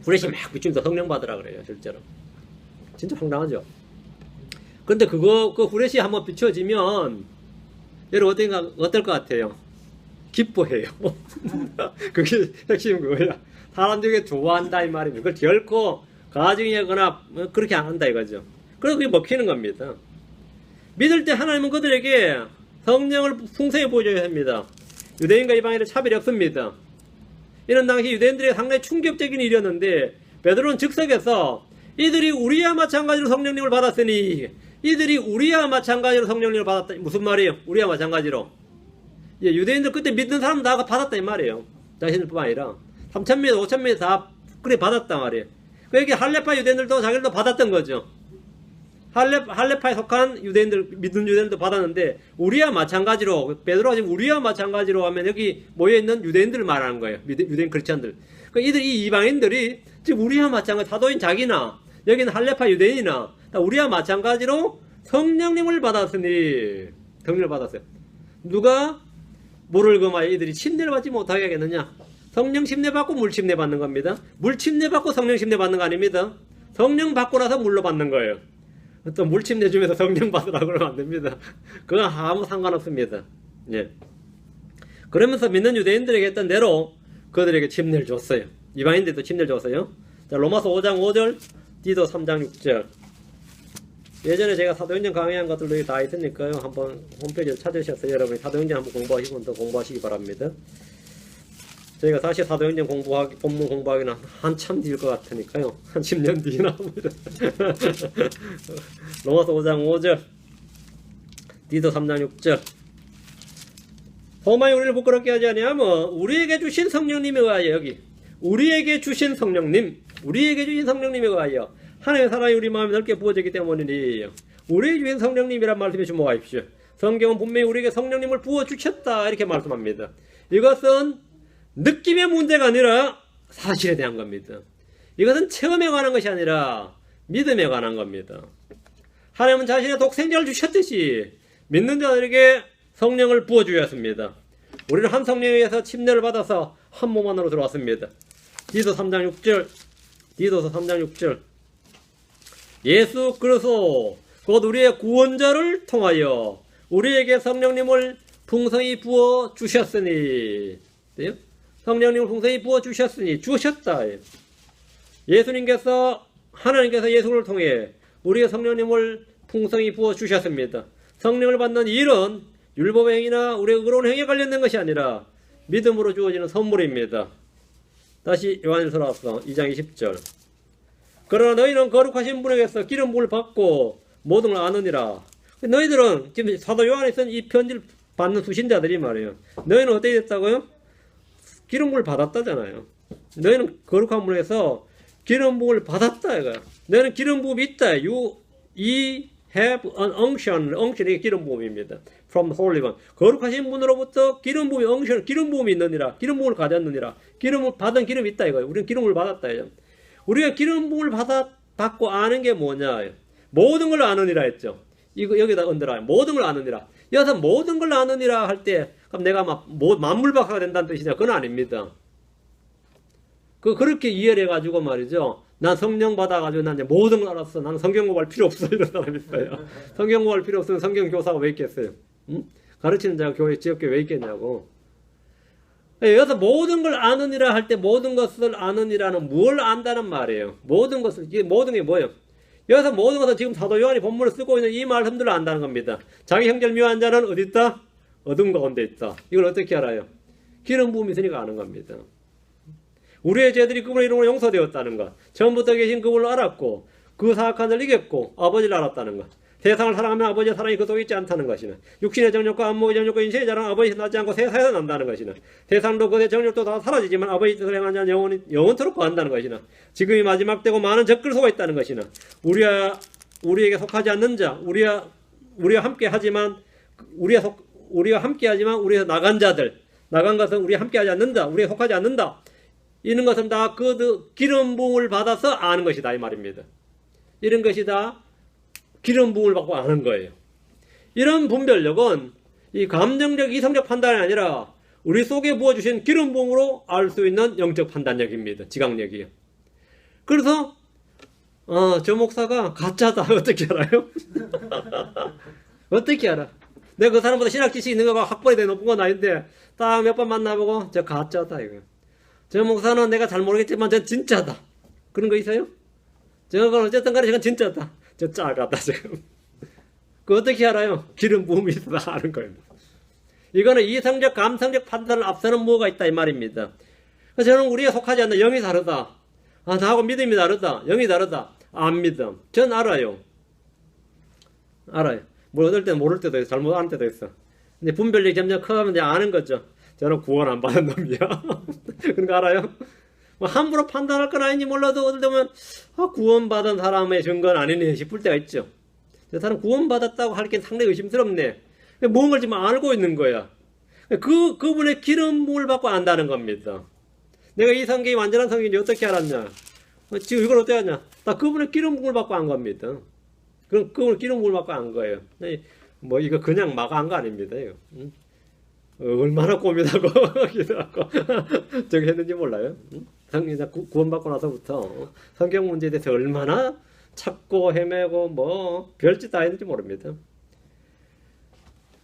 후레쉬 막 비추면서 성령 받으라 그래요. 실제로. 진짜 황당하죠. 근데 그 후레쉬 한번 비춰지면 여러분 어떨 것 같아요? 기뻐해요. 그게 핵심 그거야. 사람들에게 좋아한다 이 말입니다. 그걸 결코 가증하거나 그렇게 안 한다 이거죠. 그래서 그게 먹히는 겁니다. 믿을 때 하나님은 그들에게 성령을 풍성히 보여줘야 합니다. 유대인과 이방인의 차별이 없습니다. 이런 당시 유대인들에게 상당히 충격적인 일이었는데 베드로는 즉석에서 이들이 우리와 마찬가지로 성령님을 받았으니 이들이 우리와 마찬가지로 성령님을 받았다. 무슨 말이에요? 우리와 마찬가지로. 예, 유대인들 그때 믿는 사람 다 받았다 이 말이에요. 자신들뿐만 아니라 3,000명, 5,000명 다 그래 받았단 말이에요. 그러니까 할레파 유대인들도 자기들도 받았던 거죠. 할레파에 속한 유대인들, 믿는 유대인들도 받았는데 우리와 마찬가지로, 베드로가 지금 우리와 마찬가지로 하면 여기 모여있는 유대인들을 말하는 거예요. 유대인 크리스찬들. 그러니까 이 이방인들이 지금 우리와 마찬가지, 사도인 자기나 여기는 할레파 유대인이나 다 우리와 마찬가지로 성령님을 받았으니, 성령을 받았어요. 누가 물을 금하여 이들이 침례를 받지 못하게 하겠느냐? 성령 침례 받고 물 침례 받는 겁니다. 물 침례 받고 성령 침례 받는 거 아닙니다. 성령 받고 나서 물로 받는 거예요. 또 물 침례 주면서 성령 받으라고 그러면 안 됩니다. 그건 아무 상관없습니다. 예. 그러면서 믿는 유대인들에게 했던 대로 그들에게 침례를 줬어요. 이방인들도 침례를 줬어요. 자, 로마서 5장 5절, 디도 3장 6절. 예전에 제가 사도행전 강의한 것들도 여기 다 있으니까요. 한번 홈페이지에 찾으셔서 여러분이 사도행전 한번 공부하시고 더 공부하시기 바랍니다. 저희가 다시 사도행전 본문 공부하기는 한참 뒤일 것 같으니까요. 한 10년 뒤나 합니다. 로마서 5장 5절, 디도 3장 6절. 도마에 우리를 부끄럽게 하지 아니하며 우리에게 주신 성령님에 의하여, 여기 우리에게 주신 성령님에 의하여 하나님의 사랑이 우리 마음에 넓게 부어지기 때문이니, 우리에게 주신 성령님이란 말씀에 주목하십시오. 성경은 분명히 우리에게 성령님을 부어주셨다 이렇게 말씀합니다. 이것은 느낌의 문제가 아니라 사실에 대한 겁니다. 이것은 체험에 관한 것이 아니라 믿음에 관한 겁니다. 하나님은 자신의 독생자를 주셨듯이 믿는 자들에게 성령을 부어주셨습니다. 우리는 한 성령에 의해서 침례를 받아서 한 몸 안으로 들어왔습니다. 디도서 3장 6절. 예수 그리스도 곧 우리의 구원자를 통하여 우리에게 성령님을 풍성히 부어 주셨으니, 성령님을 풍성히 부어 주셨으니, 주셨다. 하나님께서 예수를 통해 우리의 성령님을 풍성히 부어 주셨습니다. 성령을 받는 일은 율법의 행위나 우리의 의로운 행위에 관련된 것이 아니라 믿음으로 주어지는 선물입니다. 다시 요한일서 2장 20절. 그러나 너희는 거룩하신 분에게서 기름 부음을 받고 모든 걸 아느니라. 너희들은 지금 사도 요한에 쓴 이 편지를 받는 수신자들이 말이에요. 너희는 어떻게 됐다고요? 기름 부음을 받았다잖아요. 너희는 거룩한 분에게서 기름 부음을 받았다 이거야. 너희는 기름 부음이 있다. You have an unction. unction이 기름 부음입니다. From the Holy One. 거룩하신 분으로부터 기름 부음이 unction, 기름 부음이 있느니라. 기름 부음을 가졌느니라. 기름을 받은 기름이 있다 이거예요. 우리는 기름을 받았다 이거예요. 우리가 기름 부음을 받고 아는 게 뭐냐? 모든 걸 아느니라 했죠. 이거 여기다 얹으라. 모든 걸 아느니라. 여기서 모든 걸 아느니라 할 때 그럼 내가 막 만물박하가 된다는 뜻이냐? 그건 아닙니다. 그렇게 이해를 해가지고 말이죠. 난 성령 받아가지고 난 이제 모든 걸 알았어. 나는 성경 공부할 필요 없어. 이런 사람이 있어요. 성경 공부할 필요 없으면 성경 교사가 왜 있겠어요? 응? 가르치는 자가 지역교회 왜 있겠냐고. 여기서 모든 걸 아느니라 할 때 모든 것을 아느니라는 뭘 안다는 말이에요. 모든 것을, 이게 모든 게 뭐예요? 여기서 모든 것은 지금 사도 요한이 본문을 쓰고 있는 이 말씀들을 안다는 겁니다. 자기 형제를 미워한 자는 어디 있다? 어둠 가운데 있다. 이걸 어떻게 알아요? 기름 부음이 있으니까 아는 겁니다. 우리의 죄들이 그분의 이름으로 용서되었다는 것. 처음부터 계신 그분을 알았고 그 사악한 자를 이겼고 아버지를 알았다는 것. 세상을 사랑하면 아버지의 사랑이 그 속에 있지 않다는 것이나 육신의 정욕과 안목의 정욕과 인체의 자랑 아버지에 나지 않고 세상에서 난다는 것이나 세상도 그의 정욕도 다 사라지지만 아버지 뜻을 행하는 자는 영원토록 거한다는 것이나 지금이 마지막 때고 많은 적그리 속아 있다는 것이나 우리에게 속하지 않는 자 우리와 함께 하지만 우리와 함께 하지만 우리에서 나간 자들 나간 것은 우리와 함께 하지 않는다 우리에 속하지 않는다 이런 것은 다 그 기름 부음을 받아서 아는 것이다 이 말입니다. 이런 것이 다 기름 부음을 받고 아는 거예요. 이런 분별력은 이 감정적 이성적 판단이 아니라 우리 속에 부어주신 기름 부음으로 알 수 있는 영적 판단력입니다. 지각력이요. 그래서 저 목사가 가짜다 어떻게 알아요? 어떻게 알아? 내가 그 사람보다 신학 지식이 있는 거가 학벌이 되게 높은 건 아닌데 딱 몇 번 만나보고 저 가짜다 이거. 저 목사는 내가 잘 모르겠지만 저 진짜다. 그런 거 있어요? 저건 어쨌든 간에 저건 진짜다. 저 짜가다 지금. 그 어떻게 알아요? 기름 부음이 있어서 아는 거예요. 이거는 이성적 감성적 판단을 앞서는 뭐가 있다 이 말입니다. 저는 우리가 속하지 않는 영이 다르다. 나하고 믿음이 다르다. 영이 다르다. 안 믿음. 전 알아요. 알아요. 뭐 어떨 때는 모를 때도 있어. 잘못 아는 때도 있어. 근데 분별력이 점점 커가면 이제 아는 거죠. 저는 구원 안 받은 놈이야. 그런 거 알아요? 뭐 함부로 판단할 건 아닌지 몰라도 어떨 때면 구원받은 사람의 증거는 아니네 싶을 때가 있죠. 저 사람 구원받았다고 할 게 상당히 의심스럽네. 뭔가를 지금 알고 있는 거야. 그분의 기름 부음을 받고 안다는 겁니다. 내가 이 성경이 완전한 성경인지 어떻게 알았냐? 지금 이걸 어떻게 하냐? 나 그분의 기름 부음을 받고 안 겁니다. 그럼 그분의 기름 부음을 받고 안 거예요. 뭐 이거 그냥 막 안 거 아닙니다. 이거. 얼마나 고민하고 기도하고 저기 했는지 몰라요. 성경 구원받고 나서부터 성경 문제에 대해서 얼마나 찾고 헤매고 뭐 별짓 다 했는지 모릅니다.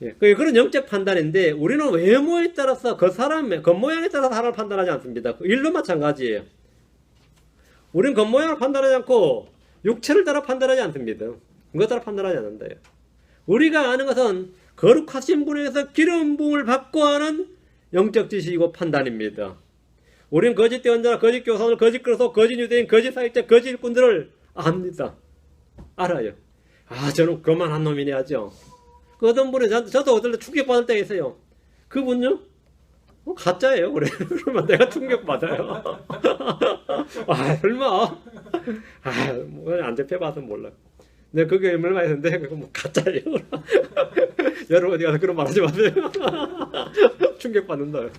예, 그런 영적 판단인데 우리는 외모에 따라서 그 사람의 겉모양에 따라서 사람을 판단하지 않습니다. 일도 마찬가지예요. 우리는 겉모양을 판단하지 않고 육체를 따라 판단하지 않습니다. 그것 따라 판단하지 않는다요. 우리가 아는 것은 거룩하신 분에게서 기름 부음을 받고 하는 영적 지식이고 판단입니다. 우리는 거짓 대언자나 거짓 교사들, 거짓 그리스도, 거짓 유대인, 거짓 사역자, 거짓 일꾼들을 압니다. 알아요. 저는 그만한 놈이네 하죠. 그 어떤 분이 저도 어떨 때 충격받을 때가 있어요. 그분요? 가짜예요. 그래. 그러면 내가 충격받아요. 설마. 뭐 안 접해봐서 몰라. 내가 그게 얼마 했는데 그거 뭐 가짜예요. 여러분 어디 가서 그런 말 하지 마세요. 충격받는다.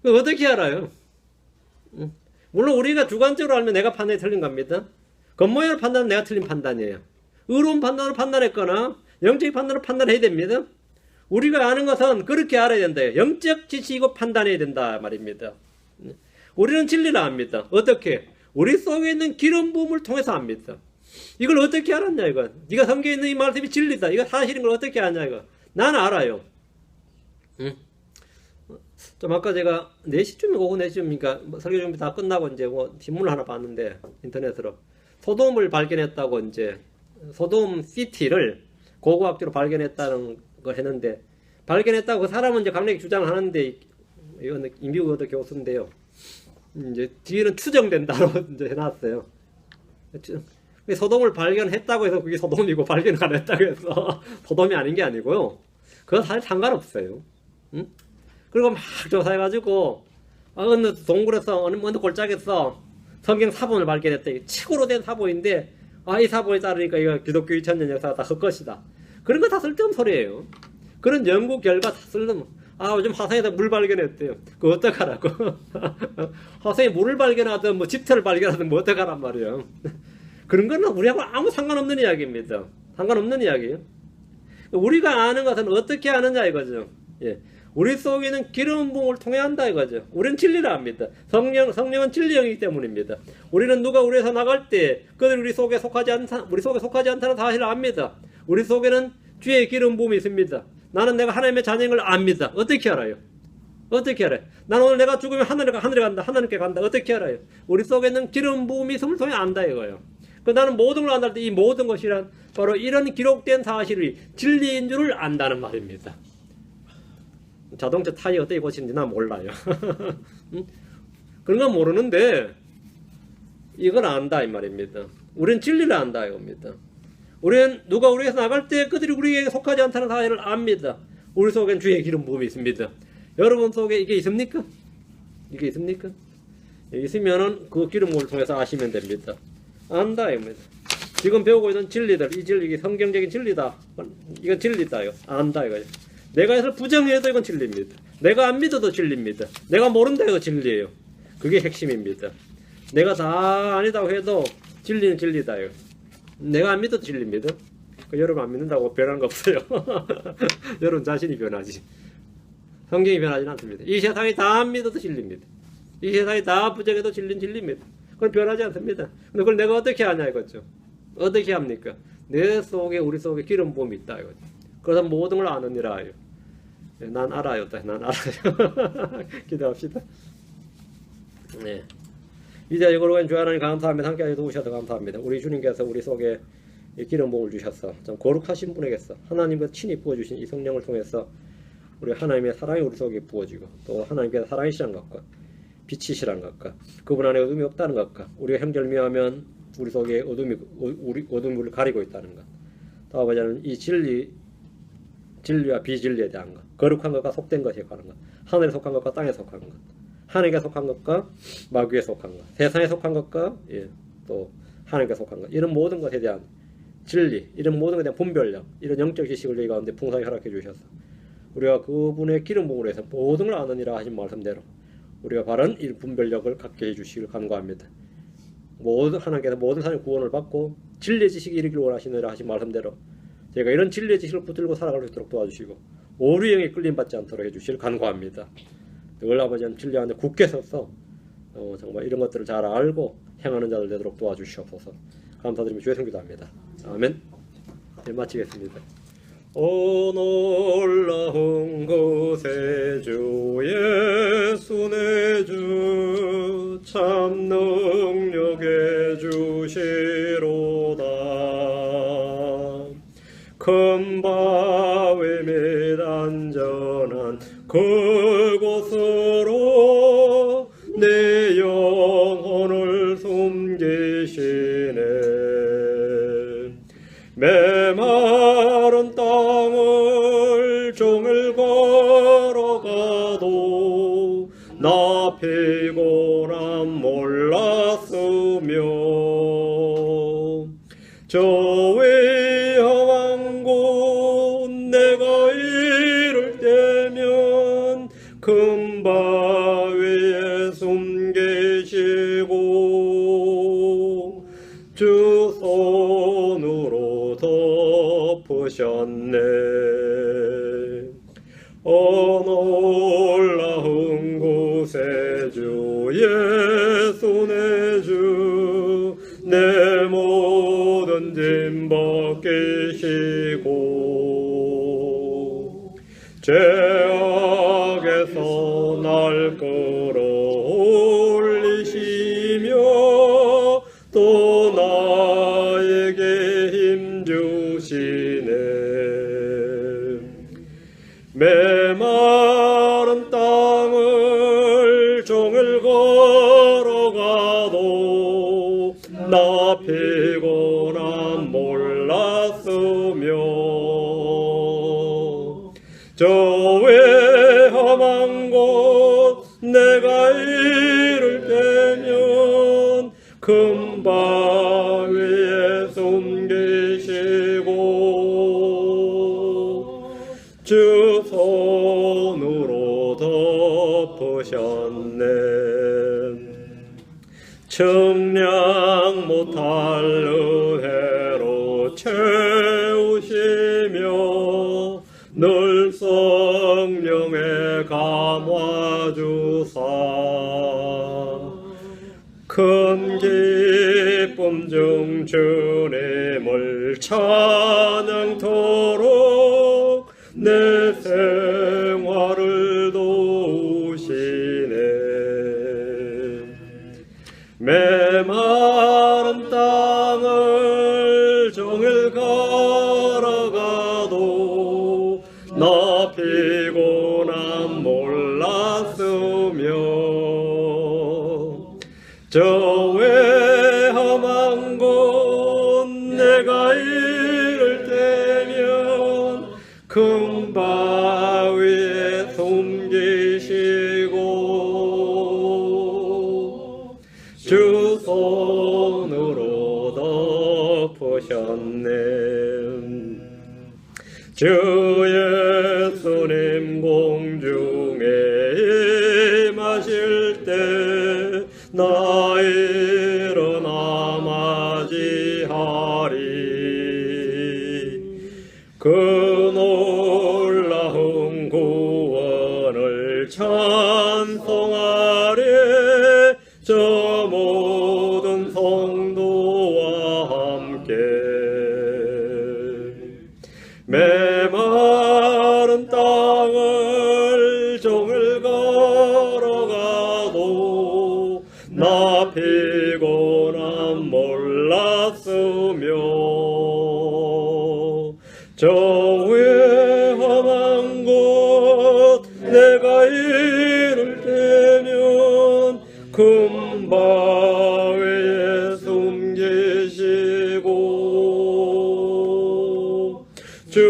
어떻게 알아요? 물론 우리가 주관적으로 알면 내가 판단이 틀린 겁니다. 겉모양을 판단은 내가 틀린 판단이에요. 의로운 판단으로 판단했거나 영적인 판단으로 판단해야 됩니다. 우리가 아는 것은 그렇게 알아야 된다. 영적 지식이고 판단해야 된다 말입니다. 우리는 진리를 압니다. 어떻게? 우리 속에 있는 기름 부음을 통해서 압니다. 이걸 어떻게 알았냐 이거. 네가 성경에 있는 이 말씀이 진리다. 이거 사실인 걸 어떻게 아냐 이거. 나는 알아요. 좀 아까 제가 4시쯤 오후 4시쯤이니까 뭐 설교 준비 다 끝나고 이제 뭐 신문을 하나 봤는데 인터넷으로 소돔을 발견했다고 이제 소돔 시티를 고고학적으로 발견했다는 걸 했는데 발견했다고 그 사람은 이제 강력히 주장을 하는데 이건 인비우어도 교수인데요. 이제 뒤에는 추정된다로 이제 해놨어요. 소돔을 발견했다고 해서 그게 소돔이고 발견을 안 했다고 해서 소돔이 아닌 게 아니고요. 그건 사실 상관없어요. 응? 그리고 막 조사해가지고 어느 동굴에서 어느 골짜기에서 성경 사본을 발견했다. 책으로 된 사본인데 이 사본에 따르니까 이거 기독교 2000년 역사가 다 헛것이다. 그런 거 다 쓸데없는 소리예요. 그런 연구 결과 다 쓸데없는. 요즘 화성에다 물 발견했대요. 그거 어떡하라고. 화성에 물을 발견하든 뭐 집터를 발견하든 뭐 어떡하란 말이에요. 그런 거는 우리하고 아무 상관없는 이야기입니다. 상관없는 이야기예요. 우리가 아는 것은 어떻게 아느냐 이거죠. 예. 우리 속에는 기름 부음을 통해 한다 이거죠. 우리는 진리를 압니다. 성령은 진리형이기 때문입니다. 우리는 누가 우리에서 나갈 때 그들이 우리 속에 속하지 않다는 사실을 압니다. 우리 속에는 주의 기름 부음이 있습니다. 나는 내가 하나님의 자녀인 걸 압니다. 어떻게 알아요? 어떻게 알아요? 나는 오늘 내가 죽으면 하늘에 간다. 하나님께 간다. 어떻게 알아요? 우리 속에는 기름 부음이 있음을 통해 안다 이거예요. 나는 모든 걸 안다 할 때 이 모든 것이란 바로 이런 기록된 사실이 진리인 줄을 안다는 말입니다. 자동차 타이어 어떻게 고치는지 난 몰라요. 그런 건 모르는데 이걸 안다 이 말입니다. 우리는 진리를 안다 이겁니다. 우리는 누가 우리에서 나갈 때 그들이 우리에게 속하지 않다는 사실을 압니다. 우리 속엔 주의 기름 부음이 있습니다. 여러분 속에 이게 있습니까? 이게 있습니까? 있으면은 그 기름 부음을 통해서 아시면 됩니다. 안다 이겁니다. 지금 배우고 있는 진리들, 이 진리, 이게 성경적인 진리다. 이건 진리다요. 안다 이거죠. 내가 해서 부정해도 이건 진리입니다. 내가 안 믿어도 진리입니다. 내가 모른다 해도 진리예요. 그게 핵심입니다. 내가 다 아니다고 해도 진리는 진리다요. 내가 안 믿어도 진리입니다. 여러분 안 믿는다고 변한 거 없어요. 여러분 자신이 변하지. 성경이 변하지는 않습니다. 이 세상이 다 안 믿어도 진리입니다. 이 세상이 다 부정해도 진리는 진리입니다. 그건 변하지 않습니다. 근데 그걸 내가 어떻게 하냐 이거죠. 어떻게 합니까? 내 속에 우리 속에 기름 부음이 있다 이거죠. 그래서 모든 걸 아느니라. 난 알아요. 난 알아요. 기도합시다. 네. 이제 이걸로 주 하나님 감사합니다. 함께 도우셔서 감사합니다. 우리 주님께서 우리 속에 기름 부음을 주셔서 좀 거룩하신 분에게서 하나님께서 친히 부어주신 이 성령을 통해서 우리 하나님의 사랑이 우리 속에 부어지고 또 하나님께서 사랑이시란 것과 빛이시란 것과 그분 안에 어둠이 없다는 것과 우리가 형절미하면 우리 속에 어둠을 가리고 있다는 것. 또 아버지는 이 진리와 비진리에 대한 것, 거룩한 것과 속된 것에 관한 것, 하늘에 속한 것과 땅에 속한 것, 하나님께 속한 것과 마귀에 속한 것, 세상에 속한 것과 또 하나님께 속한 것, 이런 모든 것에 대한 진리, 이런 모든 것에 대한 분별력, 이런 영적 지식을 저희 가운데 풍성히 허락해 주셔서 우리가 그분의 기름 부음으로 해서 모든 걸 아느니라 하신 말씀대로 우리가 바른 이 분별력을 갖게 해주시길 간구합니다. 모든 하나님께서 모든 사람의 구원을 받고 진리의 지식이 이르기를 원하시느라 하신 말씀대로 제가 이런 진리의 지식을 붙들고 살아갈 수 있도록 도와주시고 오류의 영에 끌림받지 않도록 해주시길 간구합니다. 늘 아버지는 진리 안에 굳게 서서 정말 이런 것들을 잘 알고 행하는 자들 되도록 도와주시옵소서. 감사드리며 주의 성기도합니다. 아멘. 네, 마치겠습니다. 오 놀라운 곳에 주 예수 내 주 참 능력의 주시로다. 큰 바위 및 안전한 그곳으로 내 영혼을 숨기시네. 메마른 땅을 종일 걸어가도 나 피곤함 몰랐으며 저 위험한 곳 내가 이를 때면 큰 바위에 숨기시고 주 손으로 덮으셨네. 놀라운 곳에 주 예수 내 주 내 모든 짐 벗기시고 죄악에서 날 끌어올리시며 또 나에게 힘주시네. 메마른 땅을 종일 걸어가도 나 피곤함 몰랐으며 저 위험한 곳 내가 이를 때면 큰 바위에 숨기시고 주 손으로 덮으셨네. 청량 못할 은혜로 채우시며 늘 성령에 감화주사 큰 기쁨 중 주님을 찬양토록 내 생활을 도우시네. 메마른 땅을 종일 걸어가도 나 피곤함 몰랐으며 저 외험한 곳 내가 큰 바위에 숨기시고 주 손으로 덮으셨네. 주 예수님 공중에 임하실 때 나 일어나 맞이하리. 그 놀라운 구원을 찬송하리. 저 모든 성도와 함께 메마른 땅을 종일 걸어가도 나 피곤함 몰랐으며 저 위에 험한 곳 내가 이를 때면 큰 바위에 숨기시고 주